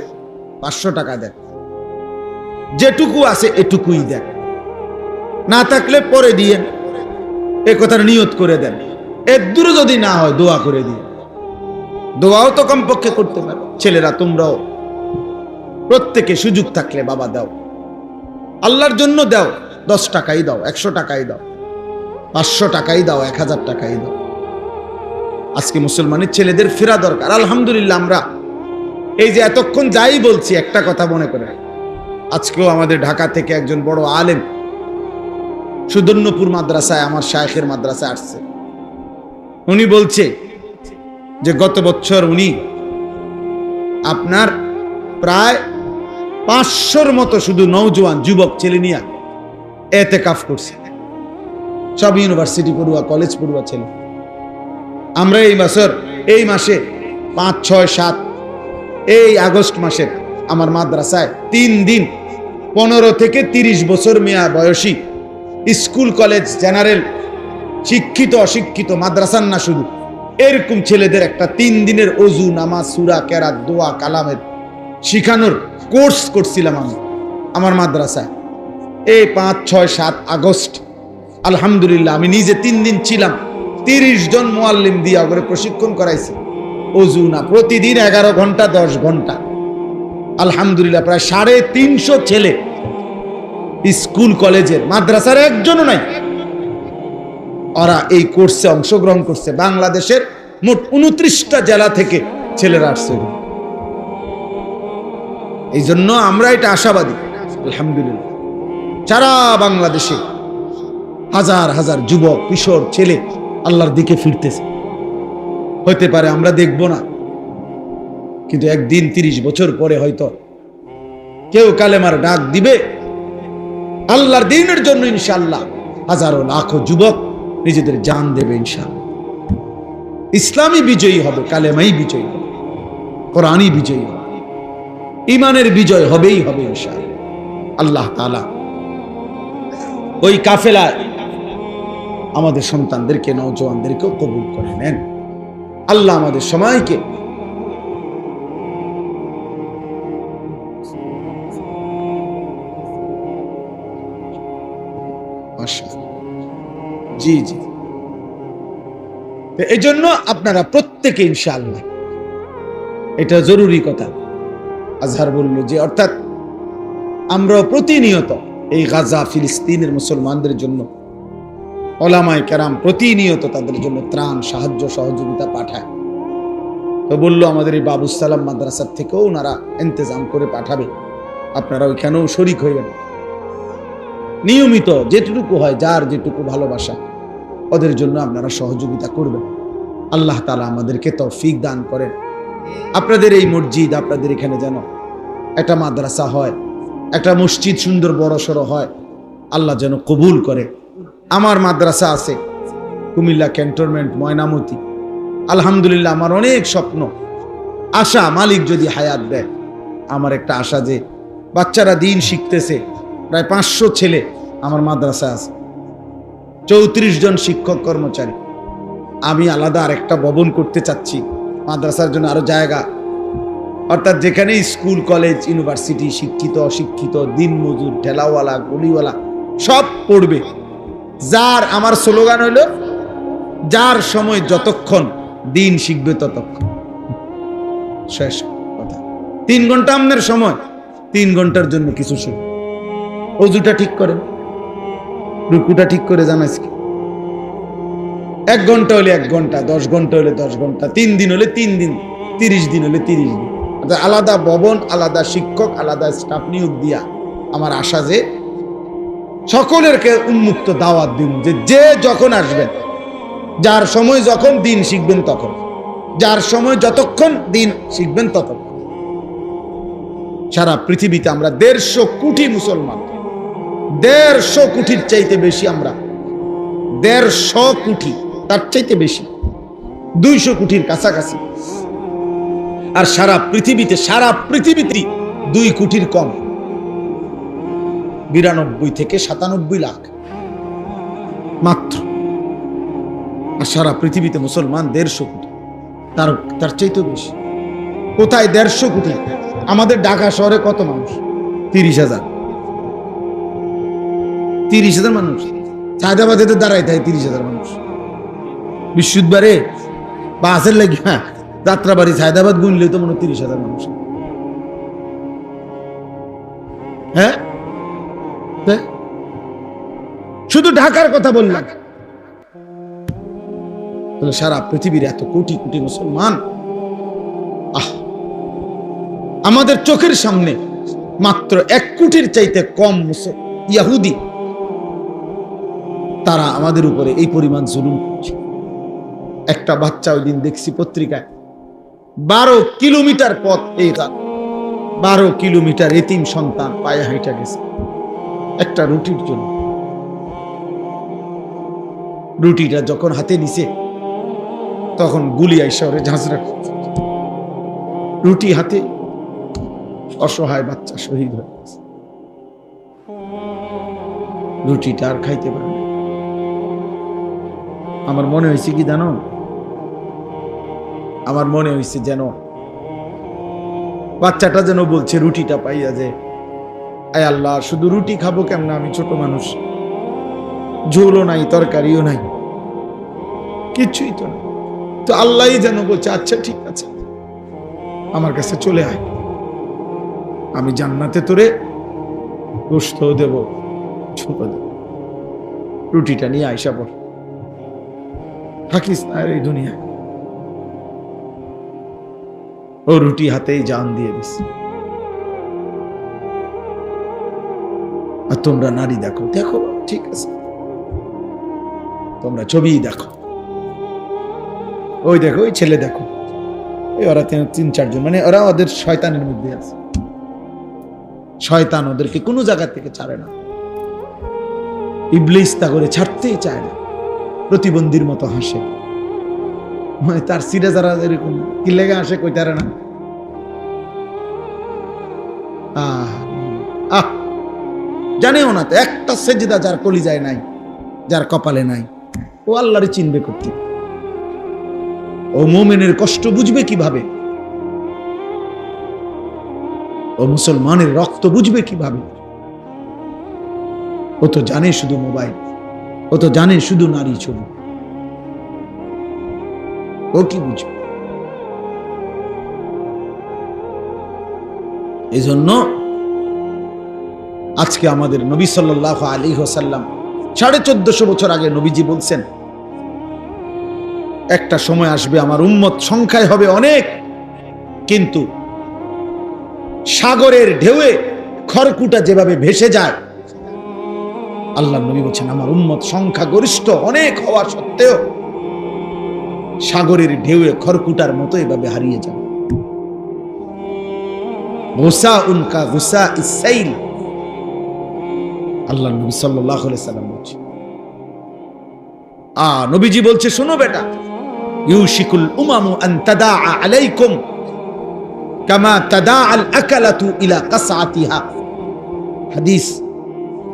500 টাকা দেন, যেটুকু আছে এটুকুই দেন, না থাকলে পরে দিয়েন, এ কথার নিয়ত করে দেন। এর দূরে যদি না হয় দোয়া করে দিন, দোয়াও তো কমপক্ষে করতে পারে। ছেলেরা তোমরাও প্রত্যেকে সুযোগ থাকলে বাবা দাও, আল্লাহর জন্য দাও, 10 টাকাই দাও, 100 টাকাই দাও, 500 টাকাই দাও, 1000 টাকাই দাও। আজকে মুসলমানের ছেলেদের ফেরা দরকার। আলহামদুলিল্লাহ আমরা এই যে এতক্ষণ যাই বলছি, একটা কথা মনে করে, আজকেও আমাদের ঢাকা থেকে একজন বড় আলেম সুদর্ণপুর মাদ্রাসায়, আমার শায়েখের মাদ্রাসায় আসছে। উনি বলছে যে গত বছর উনি আপনার প্রায় 500-র মতো শুধু নওজোয়ান যুবক ছেলে নিয়ে এতেকাফ করছে, সব ইউনিভার্সিটি পড়ুয়া, কলেজ পড়ুয়া ছেলে। আমরা এই মাসে 5, 6, 7 এই আগস্ট মাসের আমার মাদ্রাসায় 3 দিন 15 থেকে 30 বছর মেয়া বয়সী স্কুল কলেজ জেনারেল শিক্ষিত অশিক্ষিত মাদ্রাসার না শুধু এরকম ছেলেদের একটা 3 দিনের ওযু নামাজ সূরা কেরাত দোয়া কালামের শিখানোর কোর্স করছিলাম আমি আমার মাদ্রাসায়। এই 5, 6, 7 আগস্ট আলহামদুলিল্লাহ আমি নিজে 3 দিন ছিলাম, 30 জন মুআল্লিম দিয়া করে প্রশিক্ষণ করাইছি। ওযু না প্রতিদিন 11 ঘন্টা 10 ঘন্টা, আলহামদুলিল্লাহ প্রায় 350 ছেলে স্কুল কলেজের, মাদ্রাসার একজনও নাই, ওরা এই কোর্সে অংশগ্রহণ করছে। বাংলাদেশের মোট 29টা জেলা থেকে ছেলেরা আসছে। এই জন্য আমরা এটা আশাবাদী আলহামদুলিল্লাহ, সারা বাংলাদেশে হাজার হাজার যুবক কিশোর ছেলে আল্লাহর দিকে ফিরতেছে। হতে পারে আমরা দেখব না, কিন্তু একদিন 30 বছর পরে হয়তো কেউ কালেমার ডাক দিবে, আল্লাহর দ্বীনের জন্য ইনশাআল্লাহ হাজারো লাখো যুবক নিজেদের জান দেবে ইনশাআল্লাহ। ইসলামী বিজয়ী হবে, কালেমাই বিজয়ী হবে, কোরআনই বিজয়ী হবে, ঈমানের বিজয় হবেই হবে ইনশাআল্লাহ। আল্লাহ তাআলা ওই কাফেলায় আমাদের সন্তানদেরকে, নওজোয়ানদেরকেও কবুল করে নেন। আল্লাহ আমাদের সময়কে জি জি এই জন্য আপনারা প্রত্যেকে ইনশাআল্লাহ, এটা জরুরি কথা আজহার বলল যে, অর্থাৎ আমরা প্রতিনিয়ত এই গাজা ফিলিস্তিনের মুসলমানদের জন্য ওলামায়ে কেরাম প্রতিনিয়ত তাদের জন্য ত্রাণ সাহায্য সহযোগিতা পাঠায়। তো বলল আমাদের এই বাবুস সালাম মাদ্রাসার থেকেও ওনারা ইন্তজাম করে পাঠাবে, আপনারা ওইখানেও শরিক হইবেন। নিয়মিত যেটুকু হয়, যার যেটুকু ভালোবাসা, ওদের জন্য আপনারা সহযোগিতা করবেন। আল্লাহ তাআলা আমাদেরকে তৌফিক দান করেন। আপনাদের এই মসজিদ, আপনাদের এখানে যেন একটা মাদ্রাসা হয়, একটা মসজিদ সুন্দর বড় সড়ো হয়, আল্লাহ যেন কবুল করে। আমার মাদ্রাসা আছে কুমিল্লা ক্যান্টনমেন্ট ময়নামতি, আলহামদুলিল্লাহ আমার অনেক স্বপ্ন আশা, মালিক যদি হায়াত দেয়, আমার একটা আশা যে বাচ্চারা দিন শিখতেছে, প্রায় 500 ছেলে আমার মাদ্রাসা আছে, 34 জন শিক্ষক কর্মচারী। আমি আলাদা আরেকটা ভবন করতে চাচ্ছি মাদ্রাসার জন্য, আরো জায়গা, অর্থাৎ যেখানে স্কুল কলেজ ইউনিভার্সিটি, শিক্ষিত অশিক্ষিত, দিনমজুর, ঠেলাওয়ালা, গলিওয়ালা সব পড়বে। যার আমার স্লোগান হইল, যার সময় যতক্ষণ দিন শিখবে ততক্ষণ। শেষ কথা। 3 ঘন্টা আপনার সময়, 3 ঘন্টার জন্য কিছু শিখবে। অজুটা ঠিক করেন, রুকুটা ঠিক করে জানাইস কি, 1 ঘন্টা হলে 1 ঘন্টা, 10 ঘন্টা হলে 10 ঘন্টা, 3 দিন হলে 3 দিন, 30 দিন হলে 30 দিন। আলাদা ভবন, আলাদা শিক্ষক, আলাদা স্টাফ নিয়োগ দিয়া আমার আশা যে সকলেরকে উন্মুক্ত দাওয়াত দিন, যে যখন আসবেন, যার সময় যখন দিন শিখবেন তখন, যার সময় যতক্ষণ দিন শিখবেন ততক্ষণ। সারা পৃথিবীতে আমরা 150 কোটি মুসলমান, 150 কোটির চাইতে বেশি, আমরা 150 কোটি, তার চাইতে বেশি, 200 কোটির কাছাকাছি। আর সারা পৃথিবীতে 2 কোটির কম, 92 থেকে 97 লাখ মাত্র। আর সারা পৃথিবীতে মুসলমান 150 কোটি, তার চাইতে বেশি। কোথায় 150 কোটি? আমাদের ঢাকা শহরে কত মানুষ? 30,000। 30,000 মানুষ। সায়দাবাদে তো দাঁড়াই থাকে 30,000 মানুষ। বিশুদ্ধবারে বাসের লাগে, হ্যাঁ, যাত্রাবাড়ি সায়দাবাদ গুনলে তো মনে হয় 30,000 মানুষ। হ্যাঁ, শুধু ঢাকার কথা বললাম, সারা পৃথিবীর এত কোটি কোটি মুসলমান, আমাদের চোখের সামনে মাত্র 1 কোটির চাইতে কম ইহুদি, তারা আমাদের উপরে এই পরিমাণ জুলুম করছে। একটা বাচ্চা ওই দিন দেখছি পত্রিকায়, 12 কিলোমিটার পথ, এই 12 কিলোমিটার এতিম সন্তান পায়ে হাঁটা গেছে একটা রুটির জন্য। রুটিটা যখন হাতে নিছে তখন গুলি আইসা ওরে ঝাঁঝরা, রুটি হাতে, অসহায় বাচ্চা শহীদ হয়ে গেছে। রুটিটা আর খাইতে পারে না। আমার মনে হয়েছে কি জানো, আমার মনে হয়েছে যেন বাচ্চাটা যেন বলছে রুটিটা পাইয়া যে, আয় আল্লাহ, শুধু রুটি খাবো কেমন, আমি ছোট মানুষ, ঝোলও নাই, তরকারিও নাই, কিচ্ছুই তো না। তো আল্লাহই যেন বলছে, আচ্ছা ঠিক আছে, আমার কাছে চলে আয়, আমি জান্নাতে তোরে গোশত দেব, ছোট দেব, রুটিটা নিয়ে আইসা পড়, থাকিস না এই দুনিয়ায়। ও রুটি হাতেই জান দিয়ে দিস। আর তোমরা নারী দেখো, দেখো ঠিক আছে, তোমরা ছবি দেখো, ওই দেখো, ওই ছেলে দেখো, ওরা 3-4 জন, মানে ওরা ওদের শয়তানের মধ্যে আছে। শয়তান ওদেরকে কোনো জায়গা থেকে ছাড়ে না, ইবলিস তা করে ছাড়তেই চায় না, প্রতিবন্ধীর মতো হাসে। মানে তার সিরে যারা এরকম কি লেগে আসে কইতারে না। জানেও না তো একটা সেজদা যার কলিজায় নাই, যার কপালে নাই, ও আল্লাহরে চিনবে করতে, ও মুমিনের কষ্ট বুঝবে কিভাবে, ও মুসলমানের রক্ত বুঝবে কিভাবে? ও তো জানে শুধু মোবাইল, ও তো জানে শুধু নারী ছবি, ও কি বুঝবে? এই জন্য আজকে আমাদের নবী সাল্লাল্লাহু আলাইহি ওয়াসাল্লাম 1450 বছর আগে নবীজি বলছেন, একটা সময় আসবে আমার উম্মত সংখ্যায় হবে অনেক, কিন্তু সাগরের ঢেউয়ে খড়কুটা যেভাবে ভেসে যায়, আল্লাহ নবী বলছেন আমার উম্মত সংখ্যা গরিষ্ঠ অনেক হওয়া সত্ত্বেও সাগরের ঢেউয়ে খড়কুটার মতো এভাবে হারিয়ে যাবে। গুসাউন কা গুসাইস সাইল, আল্লাহ নবী সাল্লাল্লাহু আলাইহি সাল্লাম বলছে। নবীজি বলছে, শোনো বেটা, ইউশিকুল উমামু আন তাদাআ আলাইকুম কামা তাদাআল আকালাতু ইলা কাসআতিহা। হাদিস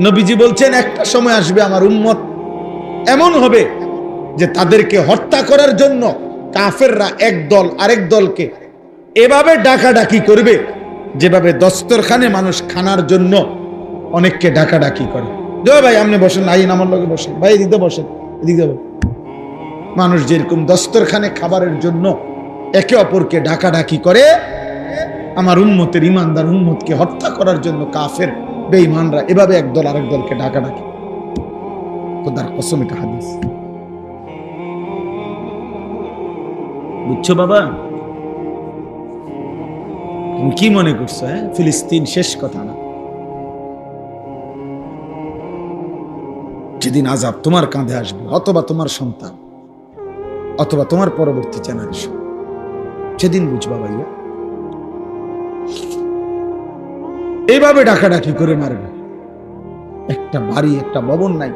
নবীজি বলছেন একটা সময় আসবে আমার উম্মত এমন হবে যে তাদেরকে হত্যা করার জন্য কাফেররা এক দল আরেক দলকে এভাবে ডাকাডাকি করবে যেভাবে দস্তরখানে মানুষ খানার জন্য অনেককে ডাকাডাকি করে। জয় ভাই আপনি বসেন, আইন আমার লগে বসেন, ভাই এদিকে বসেন, এদিকে মানুষ যেরকম দস্তরখানে খাবারের জন্য একে অপরকে ডাকাডাকি করে, আমার উম্মতের ইমানদার উম্মতকে হত্যা করার জন্য কাফের বেঈমানরা এভাবে একদল আরেক দলকে ডাকাডাকি। খোদার কসম এটা হাদিস। বুঝছো বাবা? তুমি কি মনে করছো ফিলিস্তিন শেষ কথা না? যেদিন আযাব তোমার কাঁধে আসবে, অথবা তোমার সন্তান, অথবা তোমার পরবর্তী জেনারেশন, সেদিন বুঝবা ভাইয়া। এইভাবে ডাকাডাকি করে মারবে, একটা বাড়ি একটা ভবন নাই।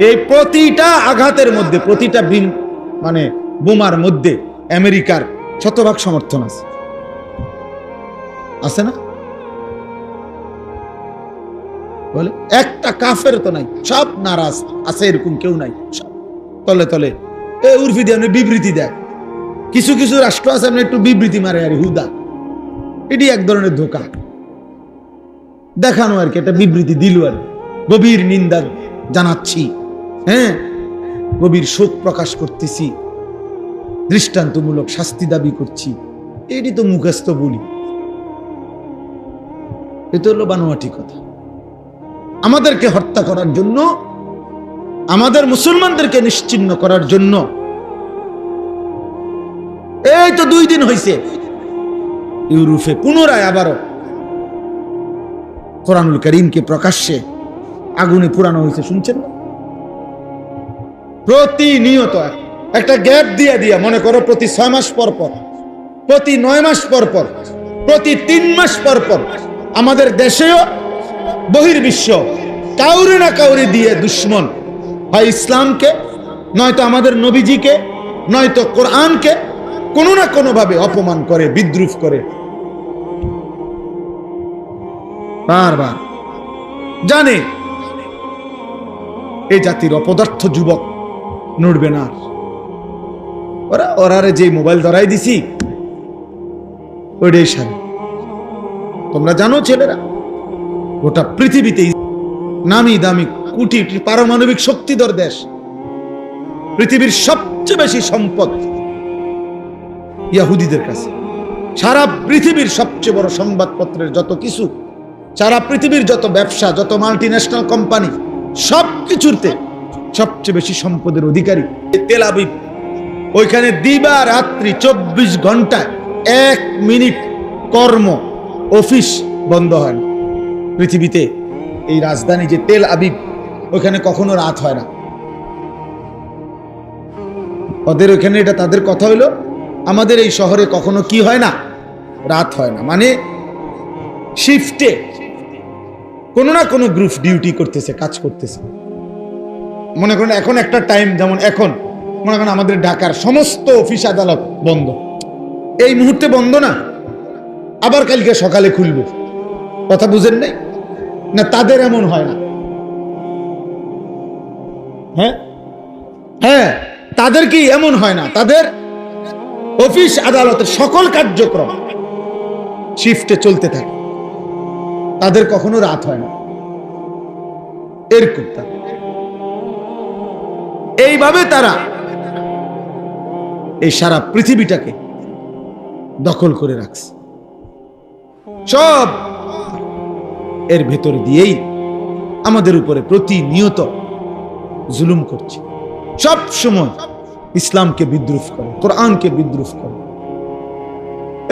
এই প্রতিটা আঘাতের মধ্যে, প্রতিটা মানে বোমার মধ্যে আমেরিকার শতভাগ সমর্থন আছে, আছে না? বলে একটা কাফের তো নাই, সব নারাজ আছে, এরকম কেউ নাই। সব তলে তলে উর্ফি দিয়ে বিবৃতি দেয়। কিছু কিছু রাষ্ট্র আছে একটু বিবৃতি মারে আর হুদা, এটি এক ধরনের ধোঁকা দেখানো আর কি, একটা বিবৃতি দিল আর গভীর নিন্দা জানাচ্ছি, গভীর শোক প্রকাশ করতেছি, দৃষ্টান্তমূলক শাস্তি দাবি করছি। এটি তো মুখস্থ বলি, এটা হলো বানোয়াটি কথা। আমাদেরকে হত্যা করার জন্য, আমাদের মুসলমানদেরকে নিশ্চিহ্ন করার জন্য এই তো 2 দিন হয়েছে ইউরোপে পুনরায় আবারও কোরআনুল কারীমকে প্রকাশ্যে আগুনে পুরানো হয়েছে, শুনছেন না? প্রতিনিয়ত একটা গ্যাপ দিয়া মনে করো প্রতি 6 মাস পর পর, প্রতি 9 মাস পর পর, প্রতি 3 মাস পর পর আমাদের দেশেও বহির্বিশ্ব কাউরে না কাউরে দিয়ে দুশ্মন হয় ইসলামকে, নয়তো আমাদের নবীজিকে, নয়তো কোরআনকে কোনো না কোনো ভাবে অপমান করে, বিদ্রুপ করে। বারবার জানে এই জাতির অপদার্থ যুবক নড়বে না। ওরারে যে মোবাইল ধরাই দিছি ওইটাই সারে। তোমরা জানো ছেলেরা, গোটা পৃথিবীতে নামি দামি কোটি পারমাণবিক শক্তিধর দেশ, পৃথিবীর সবচেয়ে বেশি সম্পদ ইহুদিদের কাছে। সারা পৃথিবীর সবচেয়ে বড় সংবাদপত্রের যত কিছু, সারা পৃথিবীর যত ব্যবসা, যত মাল্টিন্যাশনাল কোম্পানি, সবকিছুতে সবচেয়ে বেশি সম্পদের অধিকারী তেল আবিব। ওইখানে দিবা রাত্রি 24 ঘন্টায় 1 মিনিট কর্ম অফিস বন্ধ হয় না। পৃথিবীতে এই রাজধানী যে তেল আবিব, ওইখানে কখনো রাত হয় না। ওদের ওইখানে এটা তাদের কথা হইলো, আমাদের এই শহরে কখনো কি হয় না, রাত হয় না। মানে শিফটে কোনো না কোনো গ্রুপ ডিউটি করতেছে, কাজ করতেছে। মনে করেন এখন একটা টাইম, যেমন এখন মনে করেন আমাদের ঢাকার সমস্ত অফিস আদালত বন্ধ, এই মুহূর্তে বন্ধ না, আবার কালকে সকালে খুলবে। কথা বুঝেন নাই না? তাদের এমন হয় না। হ্যাঁ, তাদের কি এমন হয় না? তাদের অফিস আদালতের সকল কার্যক্রম শিফটে চলতে থাকে, তাদের কখনো রাত হয় না। এরকম এইভাবে তারা এই সারা পৃথিবীটাকে দখল করে রাখছে। সব এর ভেতর দিয়েই আমাদের উপরে প্রতিনিয়ত জুলুম করছে। সব সময় ইসলামকে বিদ্রুপ করে, কোরআনকে বিদ্রুপ করে।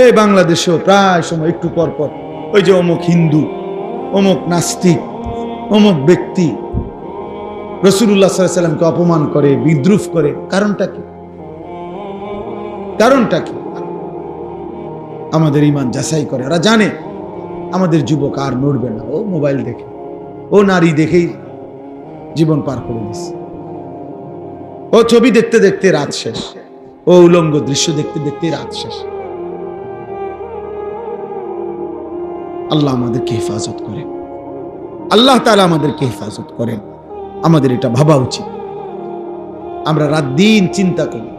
এই বাংলাদেশেও প্রায় সময় একটু পর পর ওই যে অমুক হিন্দু, অমুক নাস্তিক, অমুক ব্যক্তি রাসূলুল্লাহ সাল্লাল্লাহু আলাইহি সাল্লামকে অপমান করে, বিদ্রুপ করে। কারণটা কি? কারণটা কি? আমাদের ঈমান যাচাই করে। ওরা জানে আমাদের যুবক আর নড়বে না, ও মোবাইল দেখে, ও নারী দেখেই জীবন পার করে দিচ্ছে, ও ছবি দেখতে দেখতে রাত শেষ, ও উলঙ্গ দৃশ্য দেখতে দেখতে রাত শেষ। আল্লাহ আমাদেরকে হেফাজত করে। আল্লাহ তাআলা আমাদেরকে হেফাজত করেন। আমাদের এটা ভাবা উচিত। আমরা রাত দিন চিন্তা করি,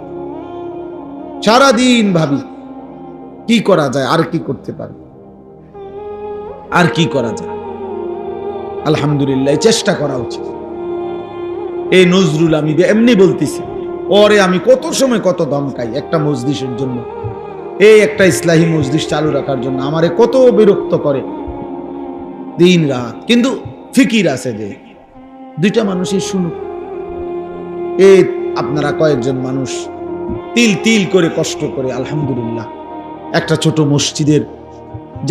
সারাদিন ভাবি কি করা যায়, আর কি করতে পারি, আর কি করা যায়। আলহামদুলিল্লাহ, চেষ্টা করা উচিত। এই নজরুল আমি এমনি বলতেছি, পরে আমি কত সময় কত দমকাই একটা মজলিসের জন্য, এই একটা ইসলাহী মজলিস চালু রাখার জন্য আমারে কত বিরক্ত করে দিন রাত। কিন্তু ফিকির আছে যে দুইটা মানুষের শুনুক। এই আপনারা কয়েকজন মানুষ তিল তিল করে কষ্ট করে আলহামদুলিল্লাহ একটা ছোট মসজিদের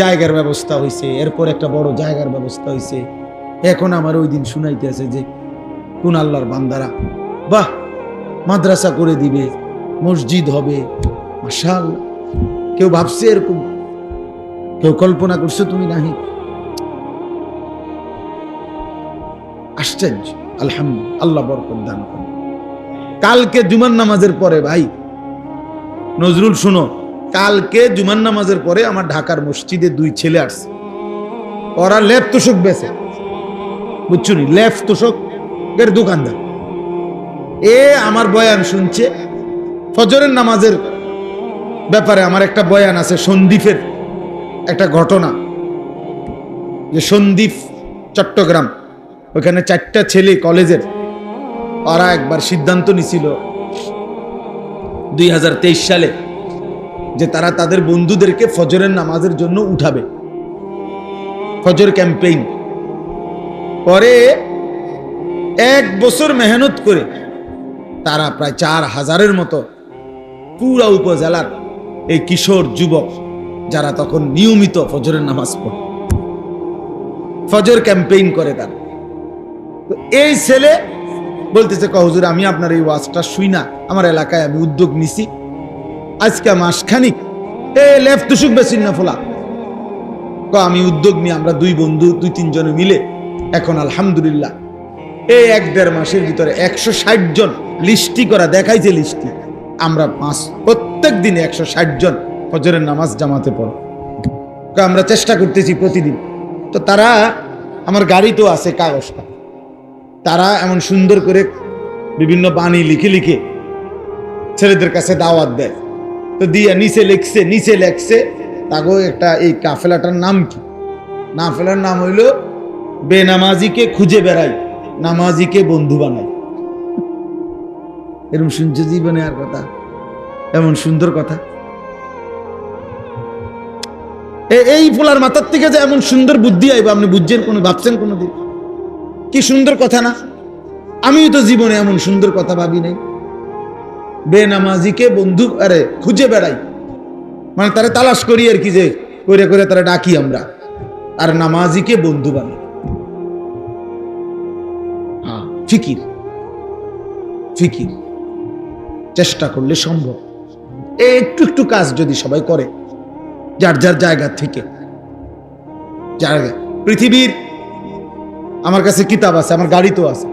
জায়গার ব্যবস্থা হয়েছে, এরপর একটা বড় জায়গার ব্যবস্থা হয়েছে। এখন আমার ওই দিন শুনাইতে আছে যে কোন আল্লাহর বান্দারা বাহ মাদ্রাসা করে দিবে, মসজিদ হবে, মাশাআল্লাহ। কেউ ভাবছে এরকম? কেউ কল্পনা করছো তুমি? নাহি। আশ্চর্য, আলহামদুলিল্লাহ, আল্লাহ বরকত দান করেন। কালকে জুমার নামাজের পরে ভাই নজরুল শুনো, কালকে জুমার নামাজের পরে আমার ঢাকার মসজিদে দুই ছেলে আসছে, ওরা লেপ তোষক বেচে, বুঝছো নি, লেপ তোষকের দোকানদার। এ আমার বয়ান শুনছে ফজরের নামাজের ব্যাপারে। আমার একটা বয়ান আছে সন্দ্বীপের একটা ঘটনা, যে সন্দ্বীপ চট্টগ্রাম, ওখানে 4টা ছেলে কলেজের, ওরা একবার সিদ্ধান্ত নিছিল 2023 সালে যে তারা তাদের বন্ধুদেরকে ফজরের নামাজের জন্য উঠাবে, ফজর ক্যাম্পেইন। পরে 1 বছর মেহনত করে তারা প্রায় 4000-এর মতো পুরা উপজেলার এই কিশোর যুবক যারা তখন নিয়মিত ফজরের নামাজ পড়ে, ফজর ক্যাম্পেইন করে তারা। তো এই ছেলে বলতেছে, হুজুর আমি আপনার এই ওয়াজটা শুই না, আমার এলাকায় আমি উদ্যোগ নিছি, আজকে মাসখানিক লেফ তুসুক বেশি না ফোলা, আমি উদ্যোগ নিয়ে আমরা দুই বন্ধু 2-3 জনে মিলে এখন আলহামদুলিল্লাহ এই 1-1.5 মাসের ভিতরে 160 জন লিস্টি করা দেখাইছে। লিস্টি আমরা প্রত্যেক দিনে 160 জন ফজরের নামাজ জামাতে পড়ো, আমরা চেষ্টা করতেছি প্রতিদিন। তো তারা, আমার গাড়ি তো আছে কাগজটা, তারা এমন সুন্দর করে বিভিন্ন বাণী লিখে লিখে ছেলেদের কাছে দাওয়াত দেয়। তো দিয়ে নিচে লেখছে তাগো একটা এই কাফেলাটার নাম কি? কাফেলার নাম হইল বেনামাজিকে খুঁজে বেড়াই, নামাজিকে বন্ধু বানাই। এরকম শুনছে জীবনে আর কথা? এমন সুন্দর কথা এই ফুলার মাথার থেকে যে এমন সুন্দর বুদ্ধি আইব, আপনি বুঝছেন কোনো, ভাবছেন কোনোদিন? কি সুন্দর কথা না? আমিও তো জীবনে এমন সুন্দর কথা ভাবি নাই। বেনামাজিকে বন্ধু খুঁজে বেড়াই, মানে তারা তালাশ করি আর কি, যে করে করে তারা ডাকি আমরা, আর নামাজিকে বন্ধু বানাই। ফিকির ফিকির চেষ্টা করলে সম্ভব। একটু একটু কাজ যদি সবাই করে যার যার জায়গা থেকে, পৃথিবীর, আমার কাছে কিতাব আছে, আমার গাড়ি তো আছে,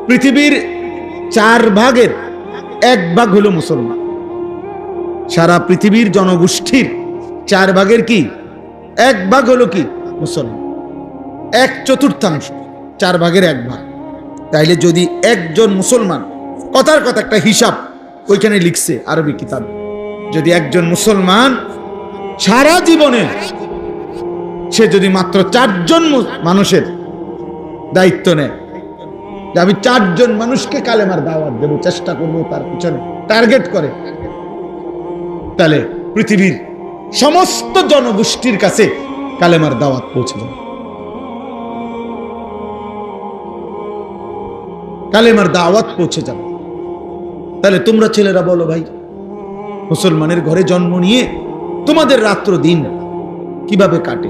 পৃথিবীর 4 ভাগের 1 ভাগ হলো মুসলমান। সারা পৃথিবীর জনগোষ্ঠীর 4 ভাগের কি 1 ভাগ হলো কি মুসলমান, 1/4, 4 ভাগের 1 ভাগ। তাইলে যদি একজন মুসলমান, কথার কথা একটা হিসাব ওইখানে লিখছে আরবি কিতাব, যদি একজন মুসলমান সারা জীবনে সে যদি মাত্র 4 জন মানুষের দায়িত্ব নেয়, যে আমি 4 জন মানুষকে কালেমার দাওয়াত দেব, চেষ্টা করবো, তার পিছনে টার্গেট করে, তাহলে পৃথিবীর সমস্ত জনগোষ্ঠীর কাছে কালেমার দাওয়াত পৌঁছে যাবে। কালেমার দাওয়াত পৌঁছে যাবে। তাহলে তোমরা ছেলেরা বলো ভাই, মুসলমানের ঘরে জন্ম নিয়ে তোমাদের রাত্র দিন কিভাবে কাটে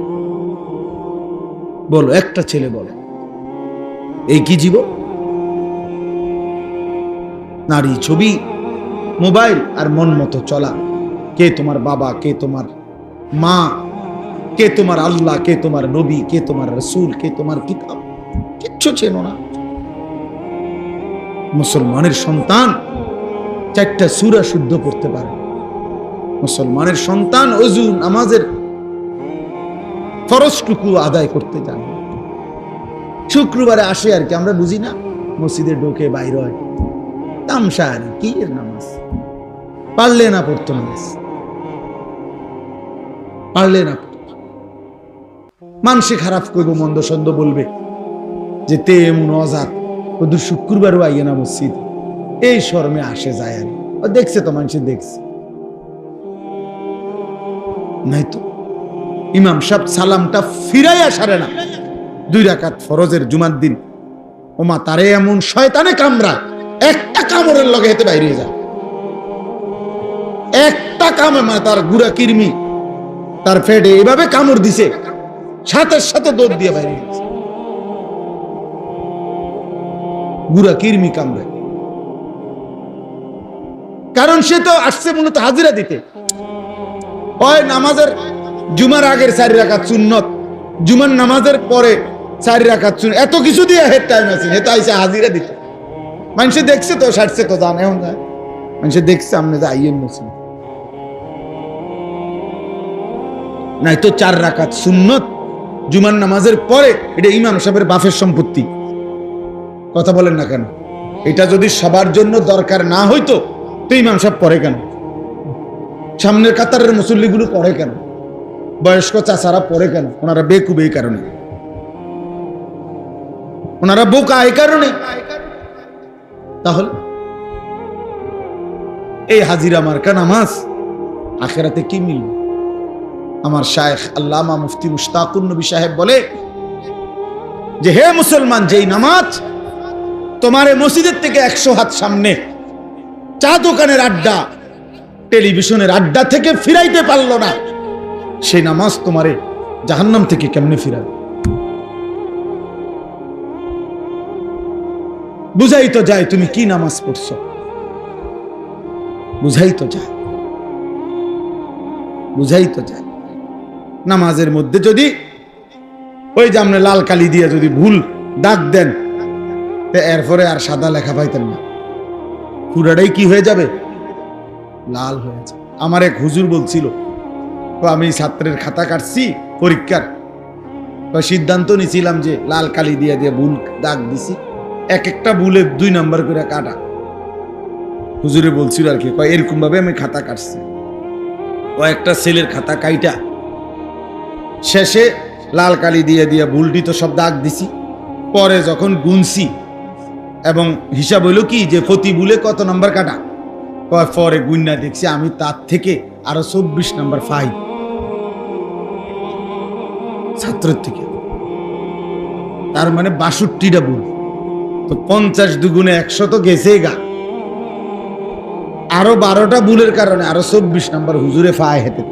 বলো? একটা ছেলে বলো, এই কি জীবন? নারী, ছবি, মোবাইল আর মন মতো চলা। কে তোমার বাবা, কে তোমার মা, কে তোমার আল্লাহ, কে তোমার নবী, কে তোমার রাসূল, কে তোমার কিতাব, কিচ্ছু চেনো না। মুসলমানের সন্তান 4টা সূরা শুদ্ধ পড়তে পারে, মুসলমানের সন্তান ওযু নামাজের ফরজটুকু আদায় করতে জানে। শুক্রবারে আসে আর কি, আমরা বুঝি না, মসজিদে ঢোকে বাইর হয়, তামসা আর কি এর নামাজ, পারলে না পড়তো নামাজ, পারলে না পড়তো। মানুষে খারাপ করবো, মন্দ সন্দ বলবে যে তে এমন অজাত, ওদের শুক্রবারও আইয়ে না মসজিদ, এই শরমে আসে যায় আর দেখছে তো মানুষে দেখছে নাই তো। ইমাম সাহেব সালামটা ফিরাইয়া সারে না, 2 রাকাত ফরজের জুমার দিন, ওমা তারে এমন শয়তানে কামড়ায়, একটা কামড়ের লগে হেতে বাইরে যায়, একটা কামড়, মানে তার গুড়া কিরমি তার ফেডে এভাবে কামড় দিছে, সাথে সাথে দৌড় দিয়ে বাইরে গেছে, গুড়া কিরমি কামড়ে। কারণ সে তো আসছে মূলত হাজিরা দিতে, হয় নামাজের জুমার আগের 4 রাকাত সুন্নত, জুমার নামাজের পরে 4 রাকাত সুন্নত, এত কিছু দিয়ে হেড টাইম আছে, হেতা আইসে হাজিরা দিতে। মানুষে দেখছে তো, সারছে তো, জানে এখন যায়, মানুষে দেখছে আপনি যে আইয়েন মুসলিম নাই তো 4 রাকাত সুন্নত জুমার নামাজের পরে, এটা ইমাম সাহেবের বাফের সম্পত্তি। কথা বলেন না কেন? এটা যদি সবার জন্য দরকার না হইতো তো ইমাম সাহেব পড়ে কেন? সামনের কাতারের মুসল্লিগুলো পড়ে কেন? বয়স্ক চাচারা পড়ে কেন? ওনারা বেকুব এই কারণে, ওনারা বোকা এই কারণে। তাহলে এই হাজিরা মার্কা নামাজ আখেরাতে কি মিলবে? আমার শায়েখ আল্লামা মুফতি মুশতাকুর নবী সাহেব বলে যে হে মুসলমান, যেই নামাজ তোমার মসজিদের থেকে 100 হাত সামনে চা দোকানের আড্ডা, টেলিভিশনের আড্ডা থেকে ফিরাইতে পারলো না, সেই নামাজ তোমারে জাহান্নাম থেকে কেমনে ফিরাবে? বুঝাই তো যায় তুমি কি নামাজ পড়ছো, বুঝাই তো যায়, বুঝাই তো যায়। নামাজের মধ্যে যদি ওই যে আপনি লাল কালি দিয়ে যদি ভুল দাগ দেন, এরপরে আর সাদা লেখা পাইতেন না, পুরাটাই কি হয়ে যাবে? লাল হয়ে যাবে। আমার এক হুজুর বলছিল, আমি ছাত্রের খাতা কাটছি পরীক্ষার, সিদ্ধান্ত নিয়েছিলাম যে লাল কালি দিয়ে দিয়ে ভুল দাগ দিছি, এক একটা ভুলে 2 নাম্বার করে কাটা। হুজুরে বলছিল আর কি, এরকম ভাবে আমি খাতা কাটছি, ও একটা ছেলের খাতা কাইটা শেষে লাল কালি দিয়ে দিয়ে ভুলটি তো সব দাগ দিছি, পরে যখন গুনছি এবং হিসাব হইল কি যে প্রতি ভুলে কত নাম্বার কাটা, পরে গুন্না দেখছি আমি তার থেকে আরো 24 নাম্বার পাই ছাত্রের থেকে, তার মানে 62টা ভুল, তো 50 দুগুণে 100 তো গেছে গা, আরো 12টা ভুলের কারণে আরো 24 নাম্বার হুজুরে পায় হেতে,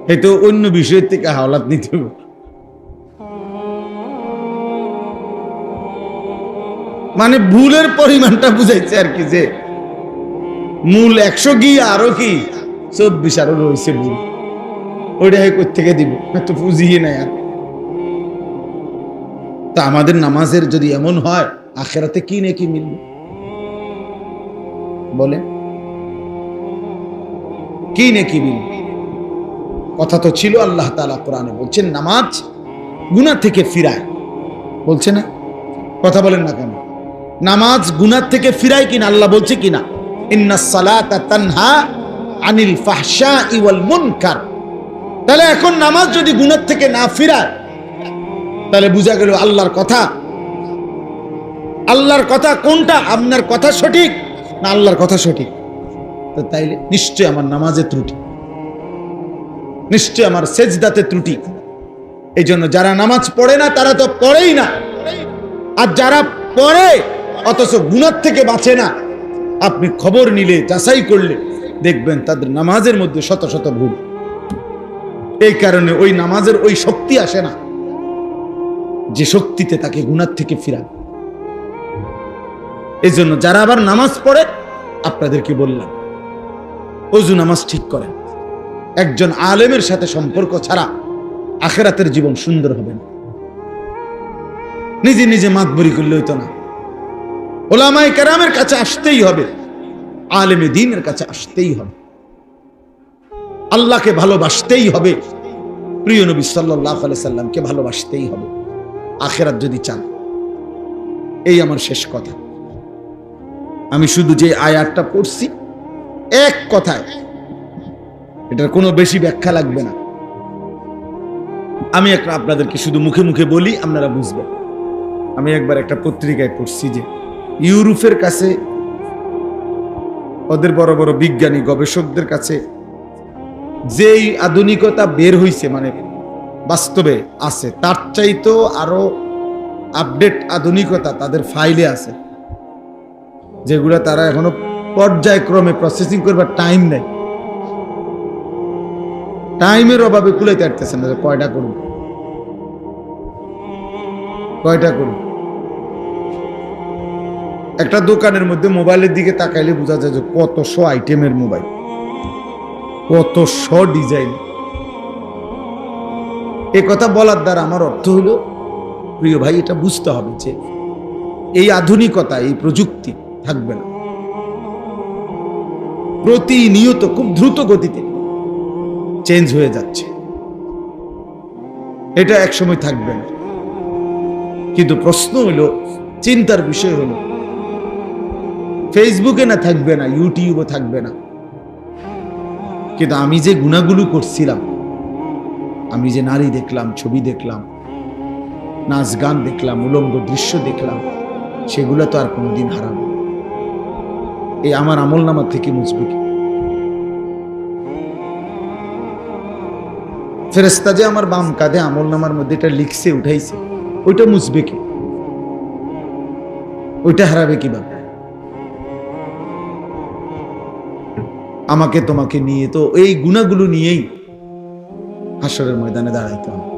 হেতে অন্য বিষয়ের থেকে হাওলাত নিতে হবে। মানে ভুলের পরিমাণটা বুঝাইছে আর কি, যে মূল 100 গিয়ে আরো কি 24 আরো রয়েছে ভুল, ওইটা কই থেকে দিব, তো পুঁজিয়ে নাই আর। তা আমাদের নামাজের যদি এমন হয়, আখেরাতে কি নেকি মিলবে বলে? কি নেকি মিলবে? কথা তো ছিল, আল্লাহ তাআলা কোরআনে বলছেন নামাজ গুনাহ থেকে ফিরায়, বলছে না? কথা বলেন না কেন? নামাজ গুনাহ থেকে ফিরায় কিনা আল্লাহ বলছে কিনা? ইন্নাস সালাতা তানহা আনিল ফাহশাই ওয়াল মুনকার। তাহলে এখন নামাজ যদি গুনাহ থেকে না ফিরায়, তাহলে বোঝা গেল আল্লাহর কথা, আল্লাহর কথা কোনটা? আপনার কথা সঠিক না আল্লাহর কথা সঠিক? তো তাইলে নিশ্চয় আমার নামাজে ত্রুটি, নিশ্চয় আমার সেজদাতে ত্রুটি। এই জন্য যারা নামাজ পড়ে না তারা তো পড়েই না, আর যারা পড়ে অথচ গুনাহ থেকে বাঁচে না, আপনি খবর নিলে যাচাই করলে দেখবেন তাদের নামাজের মধ্যে শত শত ভুল। এই কারণে ওই নামাজের ওই শক্তি আসে না যে শক্তিতে তাকে গুনাহ থেকে ফিরায়। এই জন্য যারা আবার নামাজ পড়ে, আপনাদেরকে বললাম ওযু নামাজ ঠিক করেন। একজন আলেমের সাথে সম্পর্ক ছাড়া আখিরাতের জীবন সুন্দর হবে না। নিজে নিজে মাতবরি করলে হইতো না, ওলামায়ে কেরামের কাছে আসতেই হবে, আলেমে দ্বীনের কাছে আসতেই হবে, আল্লাহকে ভালোবাসতেই হবে, প্রিয় নবী সাল্লাল্লাহু আলাইহি সাল্লামকে ভালোবাসতেই হবে। আখিরাত যদি চান। এই আমার শেষ কথা। আমি শুধু যে আয়াতটা পড়ছি এক কথায়, এটার কোনো বেশি ব্যাখ্যা লাগবে না। আমি একটা আপনাদেরকে শুধু মুখে মুখে বলি, আপনারা বুঝবেন। আমি একবার একটা পত্রিকায় পড়ছি যে ইউরোপের কাছে, ওদের বড় বড় বিজ্ঞানী গবেষকদের কাছে যেই আধুনিকতা বের হইছে, মানে বাস্তবে আছে, তার চাইতেও আরো আপডেট আধুনিকতা তাদের ফাইলে আছে, যেগুলো তারা এখনো পর্যায়ক্রমে প্রসেসিং করবার টাইম নেই। টাইমের অভাবে কুলাইতে পারতেছে না যে কয়টা করুন। একটা দোকানের মধ্যে মোবাইলের দিকে তাকাইলে বোঝা যায় যে কতশো আইটেমের মোবাইল, কতশো ডিজাইন। এ কথা বলার দ্বারা আমার অর্থ হলো, প্রিয় ভাই, এটা বুঝতে হবে যে এই আধুনিকতা, এই প্রযুক্তি থাকবে না। প্রতিনিয়ত খুব দ্রুত গতিতে চেঞ্জ হয়ে যাচ্ছে, এটা একসময় থাকবে না। কিন্তু প্রশ্ন হলো, চিন্তার বিষয় হলো, ফেসবুকে না থাকবে না, ইউটিউবে থাকবে না, কিন্তু আমি যে গুণাগুলো করছিলাম, আমি যে নারী দেখলাম, ছবি দেখলাম, নাচ গান দেখলাম, উলঙ্গ দৃশ্য দেখলাম, সেগুলো তো আর কোনোদিন হারাবো। এই আমার আমল নামার থেকে মুছবে কি? ফেরেশতা যে আমার বাম কাঁধে আমল নামার মধ্যে এটা লিখছে, উঠাইছে, ওইটা মুছবে কি? ওইটা হারাবে কিভাবে? আমাকে তোমাকে নিয়ে তো এই গুণাগুলো নিয়েই হাসরের ময়দানে দাঁড়াইতে হবে,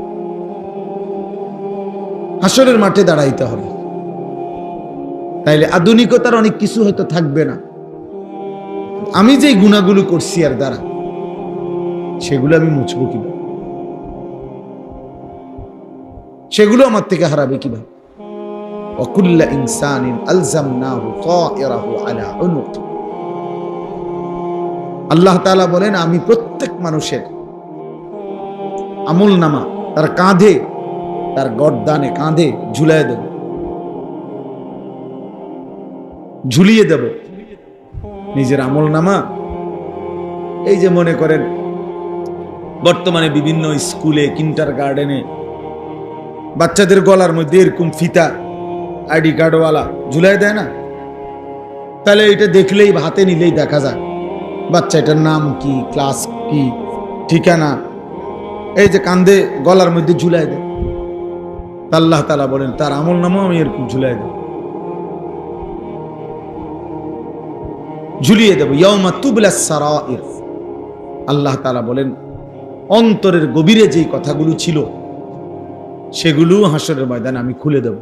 হাসরের মাঠে দাঁড়াইতে হবে। তাইলে আধুনিকতার অনেক কিছু হয়তো থাকবে না, আমি যে গুণাগুলো করছি আর দ্বারা, সেগুলো আমি মুছবো কিভাবে? সেগুলো আমার থেকে হারাবে কিভাবে? ওয়াকুল্লা ইনসানিন আলজামনাহু তায়রাহু আলা উনুকি। আল্লাহ তাআলা বলেন, আমি প্রত্যেক মানুষের আমল নামা তার কাঁধে, তার গর্দানে, কাঁধে ঝুলিয়ে দেব, ঝুলিয়ে দেব নিজের আমল নামা। এই যে মনে করেন বর্তমানে বিভিন্ন স্কুলে, কিন্ডার গার্ডেনে বাচ্চাদের গলার মধ্যে এরকম ফিতা আইডি কার্ডওয়ালা ঝুলাই দেয় না? তাহলে এটা দেখলেই, হাতে নিলেই দেখা যায় বাচ্চা এটার নাম কি, ক্লাস কি, ঠিকানা। এই যে কান্দে গলার মধ্যে ঝুলাই দেয়, আল্লাহ তাআলা বলেন তার আমল নামও আমি এরকম ঝুলাই দেব, ঝুলিয়ে দেব। ইয়াউমা তুবলাস সারাইর। আল্লাহ তাআলা বলেন, অন্তরের গভীরে যেই কথাগুলো ছিল সেগুলো হাসরের ময়দানে আমি খুলে দেব,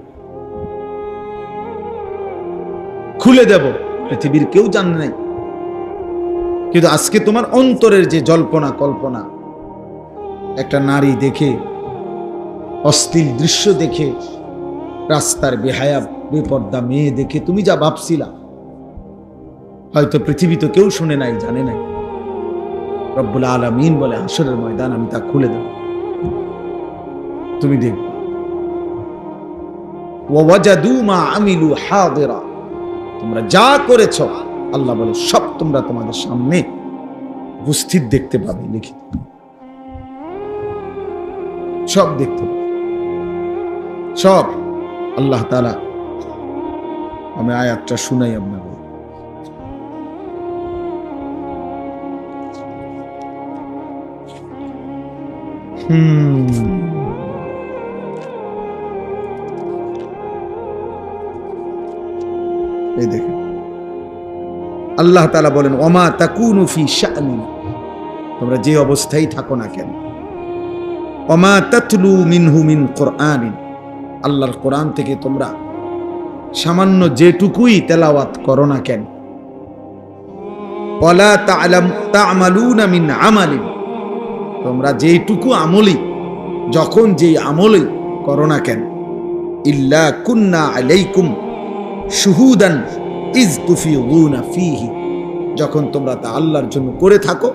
খুলে দেব। পৃথিবীর কেউ জানে নাই, কিন্তু আজকে তোমার অন্তরের যে জল্পনা কল্পনা, একটা নারী দেখে, অশ্লীল দৃশ্য দেখে, রাস্তার বেহায়া বেপর্দা মেয়ে দেখে তুমি যা ভাবছিলা, হয়তো পৃথিবী তো কেউ শুনে নাই, জানে নাই। রব্বুল আলামিন বলে, হাসরের ময়দান আমি তা খুলে দেব, তুমি দেখবে। ওয়াজাদু মা আমিলু হাদিরা। তোমরা যা করেছ, আল্লাহ বলে, সব তোমরা তোমাদের সামনে উপস্থিত দেখতে পাবে, লিখিত সব দেখতে পাবে, সব। আল্লাহ তাআলা, আমি আয়াতটা শুনাই আপনাকে। এই দেখেন, আল্লাহ তাআলা বলেন, ওমা তাকুনু ফি শা'নি। তোমরা যে অবস্থায় থাকো না কেন, ওমা তাতলু মিনহু মিন কুরআনিন। আল্লাহর কোরআন থেকে তোমরা সামান্য যেটুকুই তেলাওয়াত করো না কেন, ওয়ালা তা'মালুনা মিন আমালিন। তোমরা যেটুকু আমলি, যখন যেই আমলি করো না কেন, ইল্লা কুন্না আলাইকুম শুহুদান ইজ তুফিদুনা ফীহি। যখন তোমরা তা আল্লাহর জন্য করে থাকো,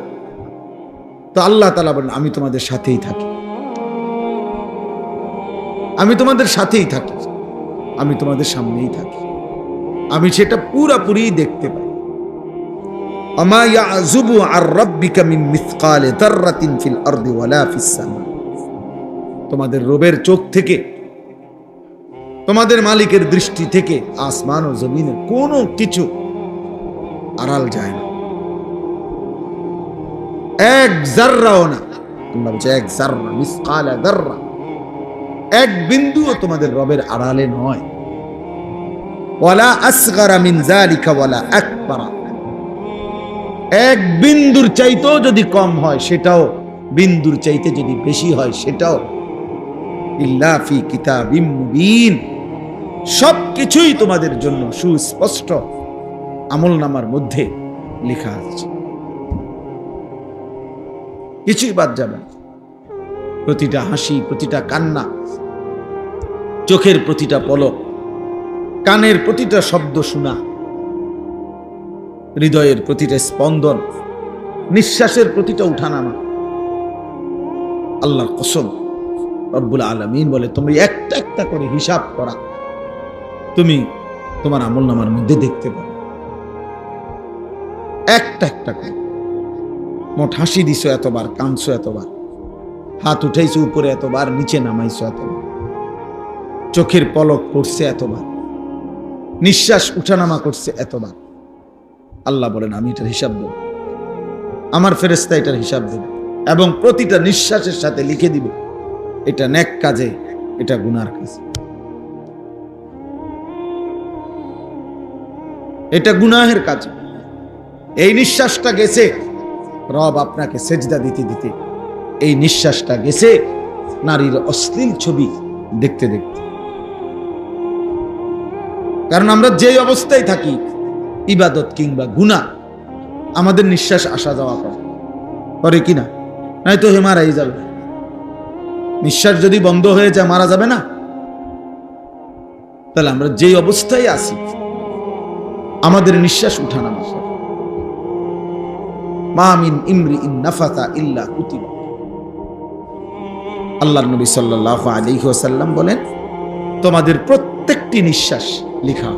তো আল্লাহ তাআলা বলেন, আমি তোমাদের সাথেই থাকি। আমি তোমাদের সাথেই থাকি, আমি তোমাদের সামনেই থাকি, আমি সেটা পুরাপুরি দেখতে পাই। আমা ইয়াযুবু আর রাব্বিকা মিন মিসকালি যাররাতিন ফিল আরদি ওয়ালা ফিস সামা। তোমাদের রবের চোখ থেকে, তোমাদের মালিকের দৃষ্টি থেকে আসমান ও জমিনে কোনো কিছু আড়াল যায় না, এক জাররাও না। আল্লাহ বলছে এক জাররা, মিসকালা যাররা, এক বিন্দুও তোমাদের রবের আড়ালে নয়। ওয়ালা আসগারা মিন যালিকা ওয়ালা আকবারা, এক বিন্দুর চাইতেও যদি কম হয় সেটাও, বিন্দুর চাইতে যদি বেশি হয় সেটাও, ইল্লা ফি কিতাবিম মুবিন, সবকিছুই তোমাদের জন্য সুস্পষ্ট আমলনামার মধ্যে লেখা আছে, কিছুই বাদ যাবে না। প্রতিটা হাসি, প্রতিটা কান্না, চোখের প্রতিটা পলক, কানের প্রতিটা শব্দ শোনা, হৃদয়ের প্রতিটা স্পন্দন, নিঃশ্বাসের প্রতিটা উঠানামা, আল্লাহর কসম রব্বুল আলামিন বলে তুমি একটা একটা করে হিসাব করা, তুমি তোমার আমলনামার মধ্যে দেখতে পাবে, একটা একটা করে। মোট হাসি দিছো এতবার, কাঁদছো এতবার, হাত উঠাইছো উপরে এতবার, নিচে নামাইছো এতবার, চোখের পলক পড়ছে এতবার, নিঃশ্বাস উঠানামা করছে এতবার। আল্লাহ বলেন আমি এটার হিসাব দেব, আমার ফেরেশতা এটার হিসাব দেবে, এবং প্রতিটা নিঃশ্বাসের সাথে লিখে দিবে এটা নেক কাজে, এটা গুনার কাজে, এটা গুনাহের কাজ। এই নিঃশ্বাসটা গেছে রব আপনাকে সেজদা দিতে দিতে, এই নিঃশ্বাসটা গেছে নারীর অশ্লীল ছবি দেখতে দেখতে। কারণ আমরা যেই অবস্থায় থাকি, ইবাদত কিংবা গুনাহ, আমাদের নিঃশ্বাস আসা যাওয়া করে কিনা, নাই তো হে মারাই যাবে। নিঃশ্বাস যদি বন্ধ হয়ে যায় মারা যাবে না? তাহলে আমরা যেই অবস্থায় আছি আমাদের নিঃশ্বাস উঠানামা করে। মা মিন ইমরিইন নাফাতা ইল্লা কুতিবা। আল্লাহর নবী সাল্লাল্লাহু আলাইহি ওয়াসাল্লাম বলেন তোমাদের প্রত্যেকটি নিঃশ্বাস লেখা,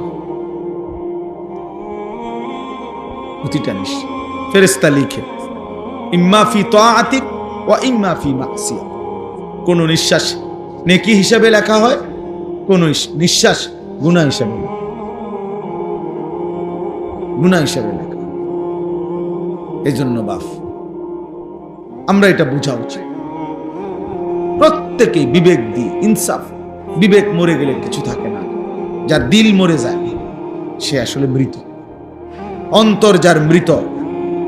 প্রতিটা নিঃশ্বাস ফেরেশতা লিখে, ইম্মা ফি তাআতিক ওয়া ইম্মা ফি মাসিয়া। কোন নিঃশ্বাস নেকি হিসাবে লেখা হয়, কোন নিঃশ্বাস গুনাহ হিসাবে, গুনাহ হিসাবে লেখা। এজন্য বাপ আমরা এটা বোঝা উচিত, প্রত্যেকেই বিবেক দিয়ে, ইনসাফ। বিবেক মরে গেলে কিছু থাকে না, যার দিল মরে যায় সে আসলে মৃত। অন্তর যার মৃত,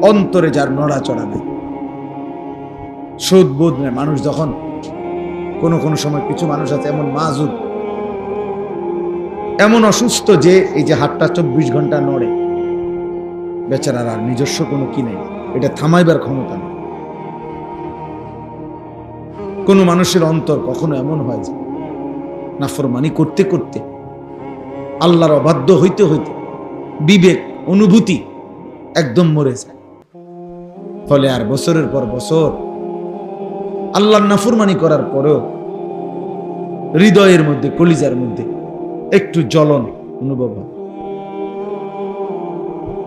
অন্তরে যার নড়াচড়া নেই, শোধবোধ নেই। মানুষ যখন কোনো সময়, কিছু মানুষ আছে এমন মাজুর, এমন অসুস্থ যে এই যে হাতটা 24 ঘন্টা নড়ে, বেচারার আর নিজস্ব কোনো কি নেই, এটা থামাইবার ক্ষমতা নেই। কোন মানুষের অন্তর কখনো এমন হয় যে নাফরমানি করতে করতে, আল্লাহর অবাধ্য হইতে হইতে বিবেক, অনুভূতি একদম মরে যায়। ফলে আর বছরের পর বছর আল্লাহর নাফরমানি করার পরেও হৃদয়ের মধ্যে, কলিজার মধ্যে একটু জ্বলন অনুভব হয়,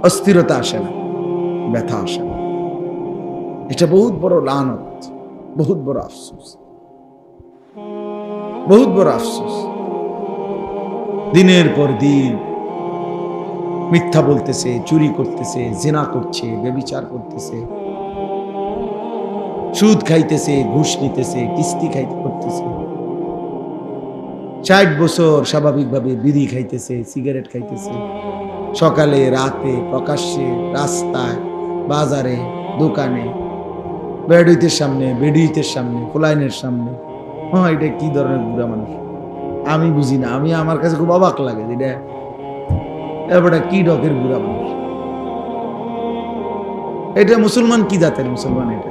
অস্থিরতা আসে না, ব্যথা আসে না। এটা বহুত বড় লানত, বহুত বড় আফসোস, বহুত বড় আফসোস। দিনের পর দিন মিথ্যা বলতেছে, চুরি করতেছে, জিনা করছে, ব্যভিচার করতেছে, সুদ খাইতেছে, ঘুষ নিতেছে, কিস্তি করতেছে। 60 বছর স্বাভাবিকভাবে বিড়ি খাইতেছে, সিগারেট খাইতেছে, সকালে রাতে প্রকাশ্যে, রাস্তায়, বাজারে, দোকানে, বেডুইতের সামনে, বেডুইতের সামনে, ফোলাইনের সামনে। হ্যাঁ, এটা কি ধরনের বুড়া মানুষ আমি বুঝি না। আমি, আমার কাছে খুব অবাক লাগে এটা, এবারটা কি ডকের বুড়া মানুষ। এটা মুসলমান কি জাতের মুসলমান? এটা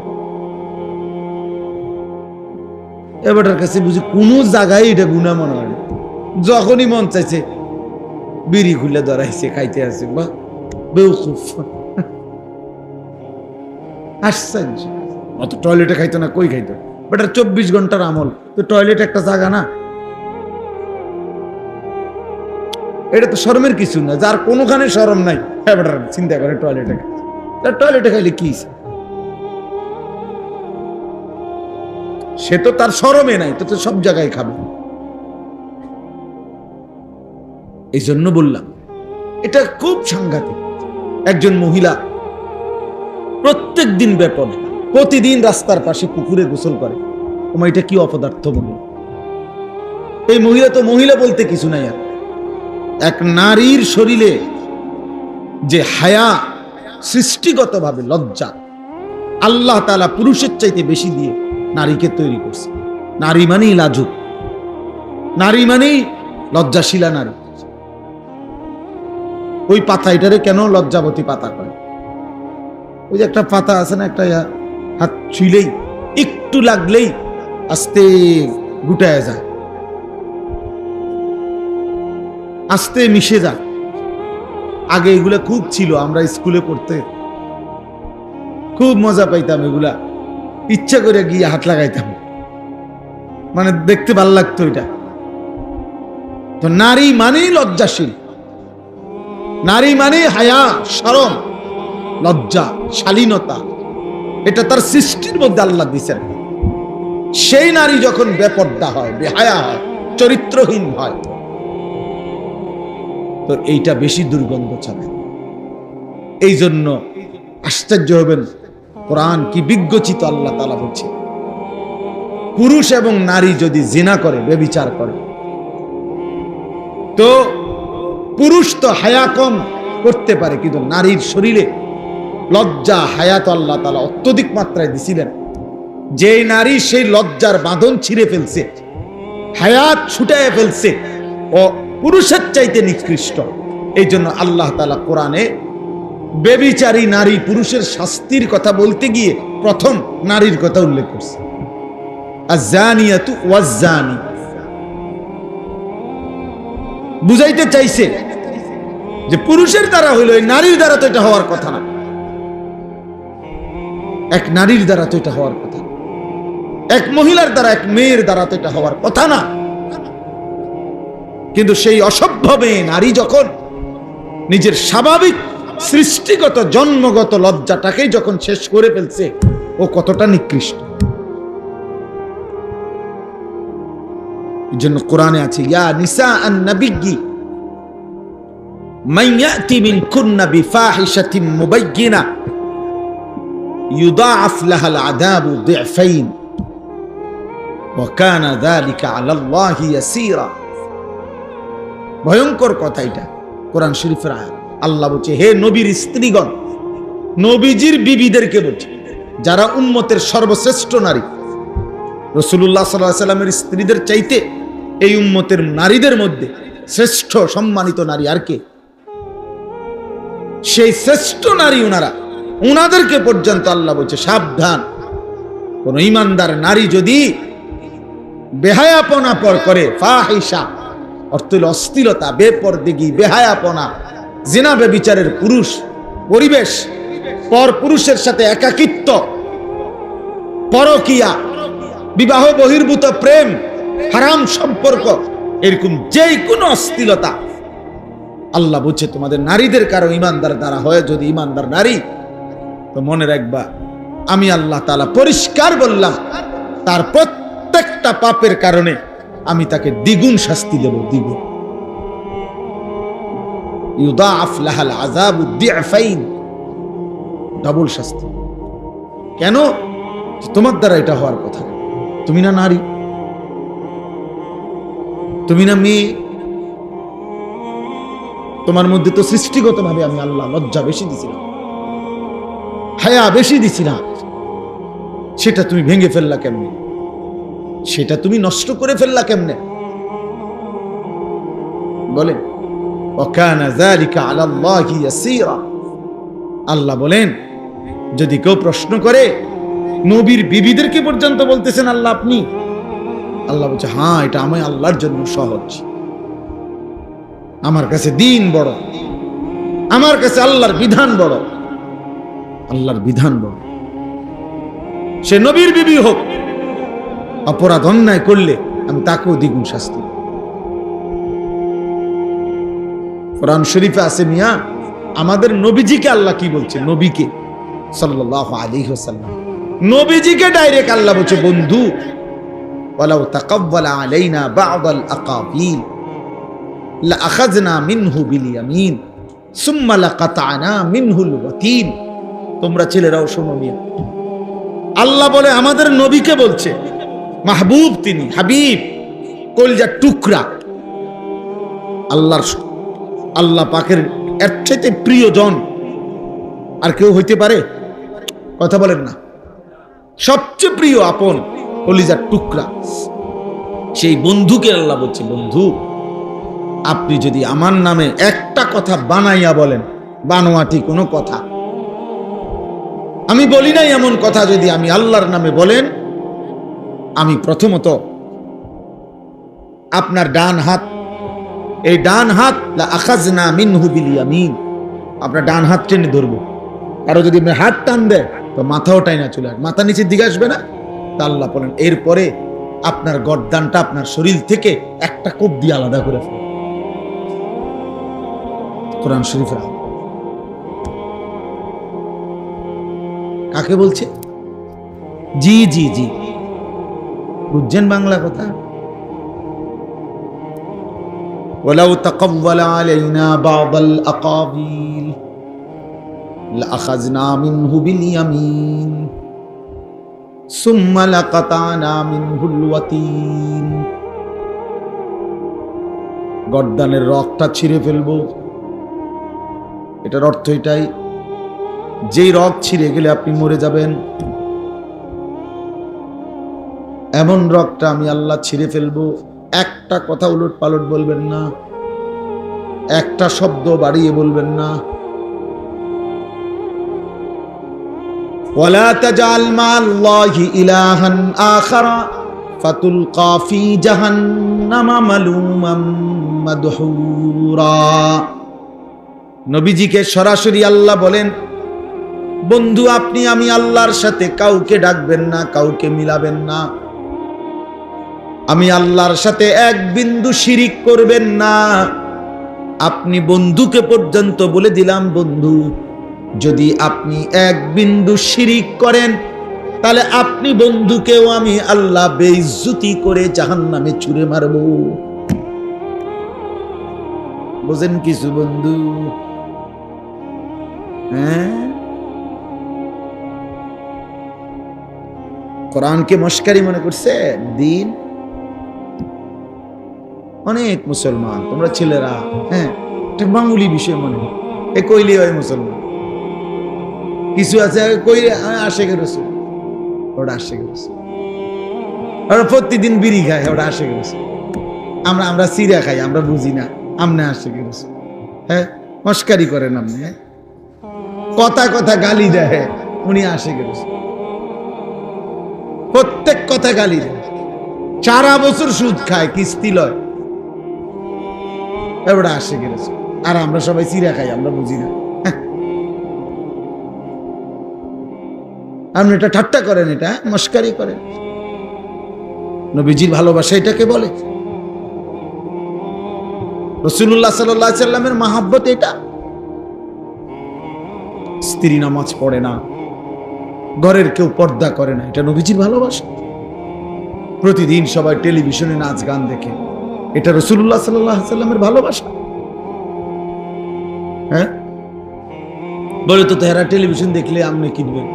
এবারটার কাছে বুঝি কোন জায়গায় এটা গুনাহ মনে হয় না। যখনই মন চাইছে বিড়ি খুলে ধরাইছে, খাইতে আছে, বা বেউকুফ। আশ্চর্য, অত টয়লেটে খাইতো না, কই খাইতো? বেটার 24 ঘন্টার আমল, তো টয়লেট একটা জায়গা না? এটা তো শরমের কিছু না, যার কোনোখানে শরম নাই চিন্তা করে টয়লেটে, তার টয়লেটে খাইলে কি, সে তো তার শরমে নাই, তো সব জায়গায় খাবে। এই জন্য বললাম এটা খুব সাংঘাতিক। একজন মহিলা প্রত্যেক দিন বেপনে প্রতিদিন রাস্তার পাশে পুকুরে গোসল করে, তোমার এটা কি অপদার্থ মনে? এই মহিলা তো মহিলা বলতে কিছু নাই। আর এক নারীর শরীরে যে হায়া, সৃষ্টিগতভাবে লজ্জা আল্লাহ তাআলা পুরুষের চাইতে বেশি দিয়ে নারীকে তৈরি করছে। নারী মানেই লাজুক, নারী মানেই লজ্জাশীলা নারী। ওই পাতা, এটারে কেন লজ্জাবতী পাতা করে? ওই যে একটা পাতা আছে না, একটা হাত ছুইলেই একটু লাগলেই আস্তে গুটায় যায়, আস্তে মিশে যায়। আগে এগুলা খুব ছিল, আমরা স্কুলে পড়তে খুব মজা পাইতাম। এগুলা ইচ্ছা করে গিয়ে হাত লাগাইতাম, মানে দেখতে ভালো লাগতো এটা। তো নারী মানেই লজ্জাশীল, নারী মানে হায়া, শরম, লজ্জা, শালীনতা, এটা তার সৃষ্টির মধ্যে আল্লাহ দিয়েছেন। সেই নারী যখন বেপর্দা হয়, বেহায়া হয়, চরিত্রহীন হয়, তো এইটা বেশি দুর্গন্ধ ছড়ায়। এই জন্য আশ্চর্য হবেন, কোরআন কি বিজ্ঞচিত আল্লাহ তাআলা বলছে, পুরুষ এবং নারী যদি জিনা করে, ব্যভিচার করে, তো পুরুষ তো হায়া কম করতে পারে, কিন্তু নারীর শরীরে লজ্জা, হায়া তো আল্লাহ তাআলা অত্যধিক মাত্রায় দিছিলেন। যে নারী সেই লজ্জার বাঁধন ছিঁড়ে ফেলছে, হায়াত ছুটায় ফেলছে, ও পুরুষের চাইতে নিকৃষ্ট। এই জন্য আল্লাহ তাআলা কোরআনে ব্যভিচারী নারী পুরুষের শাস্তির কথা বলতে গিয়ে প্রথম নারীর কথা উল্লেখ করছে, আয-যানিয়াতু ওয়াজ-যানি। বুঝাইতে চাইছে যে পুরুষের দ্বারা হইল, নারীর দ্বারা তো এটা হওয়ার কথা না। এক নারীর দ্বারা তো এটা হওয়ার কথা, এক মহিলার দ্বারা, এক মেয়ের দ্বারা তো এটা হওয়ার কথা না। কিন্তু সেই অসভ্য মেয়ে নারী যখন নিজের স্বাভাবিক সৃষ্টিগত জন্মগত লজ্জাটাকেই যখন শেষ করে ফেলছে, ও কতটা নিকৃষ্ট। এই জন্য কোরআনে আছে, ইয়া নিসা আন-নাবিয়্যি মান ইয়াতি মিনকুন্না বিফাহিশাতিন মুবায়্যিনা ইউদাআফ লাহাল আযাবু দি'ফাইন ওয়া কানা যালিকা আলাল্লাহি ইয়াসীরা। ভয়ঙ্কর কথা এটা, কোরআন শরীফের আয়াত। আল্লাহ বলছে, হে নবীর স্ত্রীগণ, নবীজির বিবিদেরকে বলছে, যারা উম্মতের সর্বশ্রেষ্ঠ নারী, রাসূলুল্লাহ সাল্লাল্লাহু আলাইহি ওয়াসাল্লামের স্ত্রীদের চাইতে এই উম্মতের নারীদের মধ্যে শ্রেষ্ঠ সম্মানিত নারী আর কে? সেই শ্রেষ্ঠ নারী উনাদেরকে পর্যন্ত আল্লাহ বলছে, সাবধান, কোন ঈমানদার নারী যদি বেহায়াপনা করে, ফাহিশা অর্থ হল অশ্লীলতা, বেপরদেগি, বেহায়াপনা, জিনা ব্যভিচারের পুরুষ পরিবেশ, পর পুরুষের সাথে একাকিত্ব, পরকিয়া, বিবাহ বহির্ভূত প্রেম, হারাম সম্পর্ক, এরকম যেই কোনো অশ্লীলতা, আল্লাহ বলছে তোমাদের নারীদের কারো ঈমানদার দ্বারা হয়, যদি ঈমানদার নারী, তো মনে রাখবা আমি আল্লাহ তাআলা পরিষ্কার বললাম, তার প্রত্যেকটা পাপের কারণে আমি তাকে দ্বিগুণ শাস্তি দেব, দ্বিগুণ। ইউদাআফ লাহাল আযাবু দি'ফাইন, ডাবল শাস্তি। কেন? তোমার দ্বারা এটা হওয়ার কথা, তুমি না নারী, তুমি না মেয়ে, তোমার মধ্যে তো সৃষ্টিগতভাবে আমি আল্লাহ লজ্জা বেশি দিছিলাম, হায়া বেশি দিছিলাম, সেটা তুমি ভেঙে ফেললা কেমনে? সেটা তুমি নষ্ট করে ফেললা কেমনে? বলেন, ওয়াকানা যালিকা আলাল্লাহি ইয়াসীরা। আল্লাহ বলেন, যদি কেউ প্রশ্ন করে, নবীর বিবিদেরকে পর্যন্ত বলতেছেন আল্লাহ আপনি, আল্লাহ বলছে, হ্যাঁ, এটা আমি আল্লাহর জন্য সহজ। আমার কাছে দিন বড়, আমার কাছে আল্লাহর বিধান বড়, আল্লাহর বিধান বড়। সে নবীর বিবি হোক, অপরাধ অন্যায় করলে আমি তাকেও দ্বিগুণ শাস্তি। কোরআন শরীফে আছে মিয়া, আমাদের নবীজিকে আল্লাহ কি বলছে, নবীকে সাল্লাল্লাহু আলাইহি ওয়াসাল্লাম, নবীজিকে ডাইরেক্ট আল্লাহ বলছে বন্ধু, ওয়ালাউ তাকাব্বালা আলাইনা বা'দাল আকাবিল লাআখাযনা মিনহু বিল ইয়ামিন সুম্মা লাকাতা'না মিনহুল ওয়াতিন। তোমরা ছেলেরাও শোনো মিয়া, আল্লাহ বলে আমাদের নবীকে বলছে, মাহবুব তিনি, হাবিব, কলিজার টুকরা, আল্লাহ পাকের এর চাইতে প্রিয়জন আর কেউ হইতে পারে? কথা বলেন না। সবচেয়ে প্রিয় আপন কলিজার টুকরা, সেই বন্ধুকে আল্লাহ বলছে, বন্ধু আপনি যদি আমার নামে একটা কথা বানাইয়া বলেন, বানোয়াটি কোনো কথা, আমি বলি নাই এমন কথা, যদি আমি আল্লাহর নামে বলেন, আমি প্রথমত আপনার ডান হাত, এই ডান হাত লাআখাযনা মিনহু বিল ইয়ামিন, আপনার ডান হাত টেনে ধরবো। আর যদি আপনি হাত টান দেয় তো মাথাও টাইনা চলে আসবে, মাথা নিচের দিকে আসবে না? তা আল্লাহ বলেন এরপরে আপনার গর্দানটা আপনার শরীর থেকে একটা কোপ দিয়ে আলাদা করে ফেলবে। কোরআন শরীফের কাকে বলছে? জি জি জি, বুঝছেন বাংলা কথা? ওয়ালাউ তাকাব্বালা আলাইনা বা'দাল আকাবিল লাআখাযনা মিনহু বিল ইয়ামিন সুম্মা লাকাতা'না মিনহুল ওয়াতিন। গর্দানের রগটা ছিঁড়ে ফেলবো, এটার অর্থ এটাই, যেই রগ ছিঁড়ে গেলে আপনি মরে যাবেন, এমন রগটা আমি আল্লাহ ছিঁড়ে ফেলবো। একটা কথা উলট পালট বলবেন না, একটা শব্দ বাড়িয়ে বলবেন না। ওয়ালা তাজাল মা'আল্লাহি ইলাহান আখারা ফাতুলকা ফি জাহান্নামা মালুমান মাদহুরা। নবীজিকে সরাসরি আল্লাহ বলেন, বন্ধু আপনি আমি আল্লাহর সাথে কাউকে ডাকবেন না, কাউকে মিলাবেন না, আমি আল্লাহর সাথে এক বিন্দু শিরিক করবেন না। আপনি বন্ধুকে পর্যন্ত বলে দিলাম, বন্ধু যদি আপনি এক বিন্দু শিরিক করেন তাহলে আপনি বন্ধুকেও আমি আল্লাহ বেইজ্জতি করে জাহান্নামে ছুঁড়ে মারব। বুঝেন কিছু বন্ধু? হ্যাঁ, কোরআনকে মস্কারি মনে করছে দিন। অনেক মুসলমান তোমরা ছেলেরা, হ্যাঁ, এটা মামুলি বিষয় মনে হয়, এ কইলে হয় মুসলমান। কিছু আছে কই আশেকে রসুল, ওটা আশেকে রসুল, ওরা প্রতিদিন বিড়ি খায়, ওটা আশেকে রসুল। আমরা সিরা খাই, আমরা বুঝি না, আমনে আশেকে রসুল। হ্যাঁ, মস্কারি করেন আপনি, কথা কথা গালি দেয়, উনি আশেকে রসুল। প্রত্যেক কথা গালি দেয়, সারা বছর সুদ খায়, কিস্তি লয়, এবারে আশেকে রসুল। আর আমরা সবাই সিরা খাই, আমরা বুঝি না। আপনি এটা ঠাট্টা করেন, এটা মস্কারি করেন। নবীজির ভালোবাসা এটাকে বলে, রাসূলুল্লাহ সাল্লাল্লাহু আলাইহি সাল্লামের মহব্বত এটা। স্ত্রী নামাজ পড়ে না, ঘরের কেউ পর্দা করে না, এটা নবীজির ভালোবাসা। প্রতিদিন সবাই টেলিভিশনে নাচ গান দেখে, এটা রাসূলুল্লাহ সাল্লাল্লাহু আলাইহি সাল্লামের ভালোবাসা। হ্যাঁ, বলে তো তারা টেলিভিশন দেখলে আপনি কিনবেন,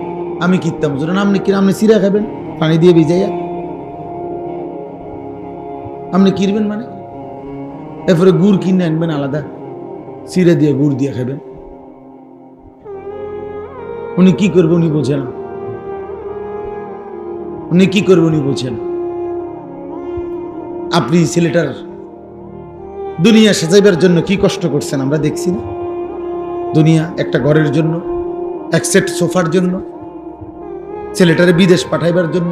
আমি কিনতাম, আপনি কিনে আপনি সিরা খাবেন পানি দিয়ে ভিজাইয়া, আপনি কিনবেন মানে? এরপরে গুড় কিনে আনবেন আলাদা, সিরা দিয়ে গুড় দিয়ে খাবেন। উনি কি করবে উনি বোঝে না, উনি কি করবে উনি বোঝেন। আপনি ছেলেটার দুনিয়া সাজাইবার জন্য কি কষ্ট করছেন আমরা দেখছি না? দুনিয়া একটা ঘরের জন্য, এক সেট সোফার জন্য, ছেলেটারে বিদেশ পাঠাইবার জন্য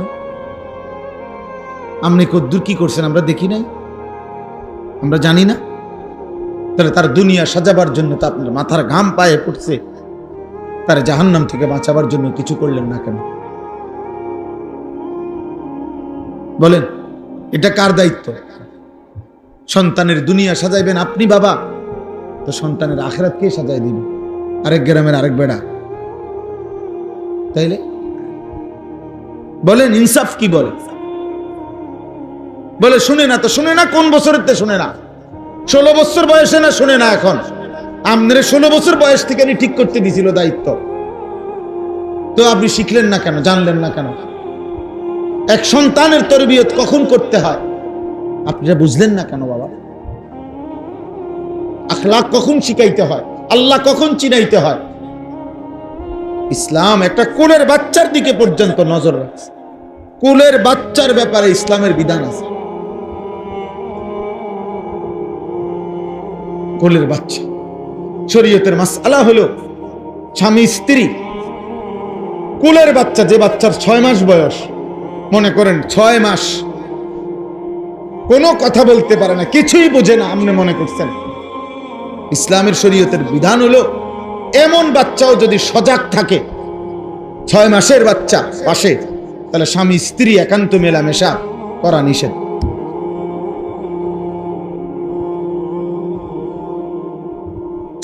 আপনি কদ্দুর কি করছেন আমরা দেখি নাই, আমরা জানি না? তাহলে তার দুনিয়া সাজাবার জন্য তো আপনার মাথার ঘাম পায়ে পড়ছে, তার জাহান্নাম থেকে বাঁচাবার জন্য কিছু করলেন না কেন? বলেন, এটা কার দায়িত্ব? সন্তানের দুনিয়া সাজাইবেন আপনি বাবা, তো সন্তানের আখেরাত কে সাজায় দিবে? আরেক গ্রামের আরেক বেড়া। তাইলে বলেন ইনসাফ কি বলে? বলে শুনে না, তো শুনে না কোন বছরের তে শুনে না? 16 বছর বয়সে না শুনে না? এখন আপনারা 16 বছর বয়স থেকে ঠিক করতে দিছিল দায়িত্ব, তো আপনি শিখলেন না কেন? জানলেন না কেন? এক সন্তানের তরবিয়ত কখন করতে হয় আপনারা বুঝলেন না কেন বাবা? আখলাক কখন শিখাইতে হয়, আল্লাহ কখন চিনাইতে হয়? ইসলাম একটা কোলের বাচ্চার দিকে পর্যন্ত নজর রাখছে। কোলের বাচ্চার ব্যাপারে ইসলামের বিধান আছে। কোলের বাচ্চা শরীয়তের মাসআলা হলো স্বামী স্ত্রী কোলের বাচ্চা, যে বাচ্চার 6 মাস বয়স, মনে করেন 6 মাস, কোনো কথা বলতে পারে না, কিছুই বোঝে না, আপনি মনে করছেন ইসলামের শরীয়তের বিধান হলো এমন বাচ্চাও যদি সজাগ থাকে, 6 মাসের বাচ্চা পাশে, তাহলে স্বামী স্ত্রী একান্ত মেলামেশা করা নিষেধ।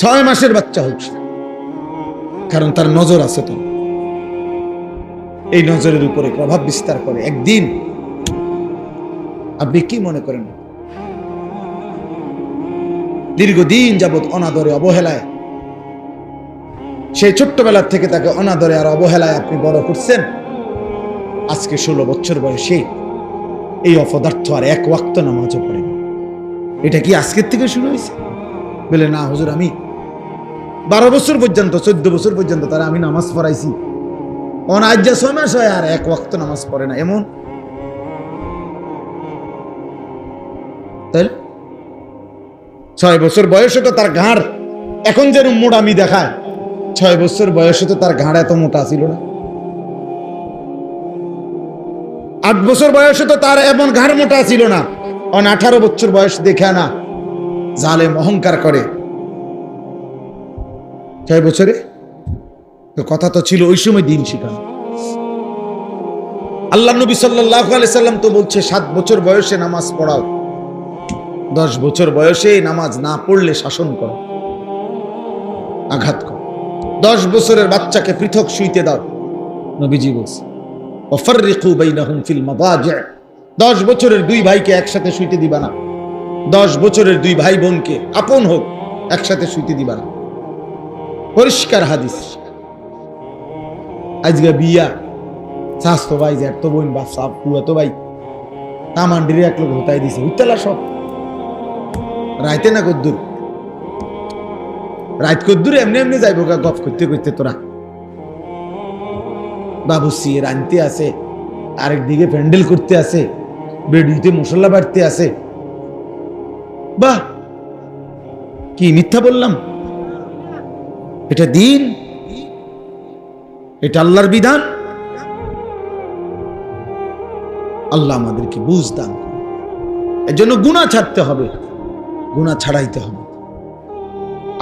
ছয় মাসের বাচ্চা হচ্ছে, কারণ তার নজর আছে, তো এই নজরের উপরে প্রভাব বিস্তার করে। একদিন আপনি কি মনে করেন দীর্ঘদিন যাবৎ অনাদরে অবহেলায়, সেই ছোট্টবেলার থেকে তাকে অনাদরে আর অবহেলায় আপনি বড় করছেন, আজকে 16 বছর বয়সে এই অপদার্থ আর 1 ওয়াক্ত নামাজও পড়ে না। এটা কি আজকের থেকে শুরু হয়েছে? বলে না হুজুর, আমি 12 বছর পর্যন্ত 14 বছর পর্যন্ত তারা আমি নামাজ পড়াইছি, আজ যা 6 মাস হয় আর 1 ওয়াক্ত নামাজ পড়ে না, এমন? তাই 6 বছর বয়সে তো তার ঘাড় এখন যেন মোটামি দেখায়, 6 বছর বয়সে তো তার ঘাড় এত মোটা ছিল না। 8 বছর বয়সে তো তার এমন ঘাড় মোটা ছিল না। 18 বছর বয়স দেখে না জালেম অহংকার করে, 6 বছরে তো কথা তো ছিল ওই সময় দিন শিখানো। আল্লাহ নবী সাল্লাল্লাহু আলাইহি সাল্লাম তো বলছে 7 বছর বয়সে নামাজ পড়াও, 10 বছর বয়সে নামাজ না পড়লে শাসন করো, আঘাত করো। 10 বছরের বাচ্চাকে পৃথক শুইতে দাও, নবীজি বলছে ওয়াফাররিকু বাইনাহুম ফিল মাদাজি'। 10 বছরের 2 ভাইকে একসাথে শুইতে দিবা না, 10 বছরের 2 ভাই বোনকে আপন হোক একসাথে শুইতে দিবা না, পরিষ্কার হাদিস। আজকে বিয়া স্বাস্থ্য ভাই জ্যাঠ তো বোন বাপ সাপ পুয়া তো ভাই তামান্ডিরে এক লোক হতাই দিছে, উত্তালা সব রাইতে না কদ্দুর, রাত কদ্দুর এমনি এমনি যাইব গা গপ করতে করতে। তোরা বাবু সিয়ে রানতে আছে, আরেকদিকে প্যান্ডেল করতে আছে, বেডিতে মশলা বাড়তে আছে। বাহ, কি মিথ্যা বললাম? এটা দিন, এটা আল্লাহর বিধান। আল্লাহ আমাদেরকে বুঝ দান করুন। এর জন্য গুনাহ ছাড়তে হবে, গুনাহ ছাড়াইতে হবে,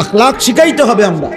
আখলাক শিখাইতে হবে আমরা।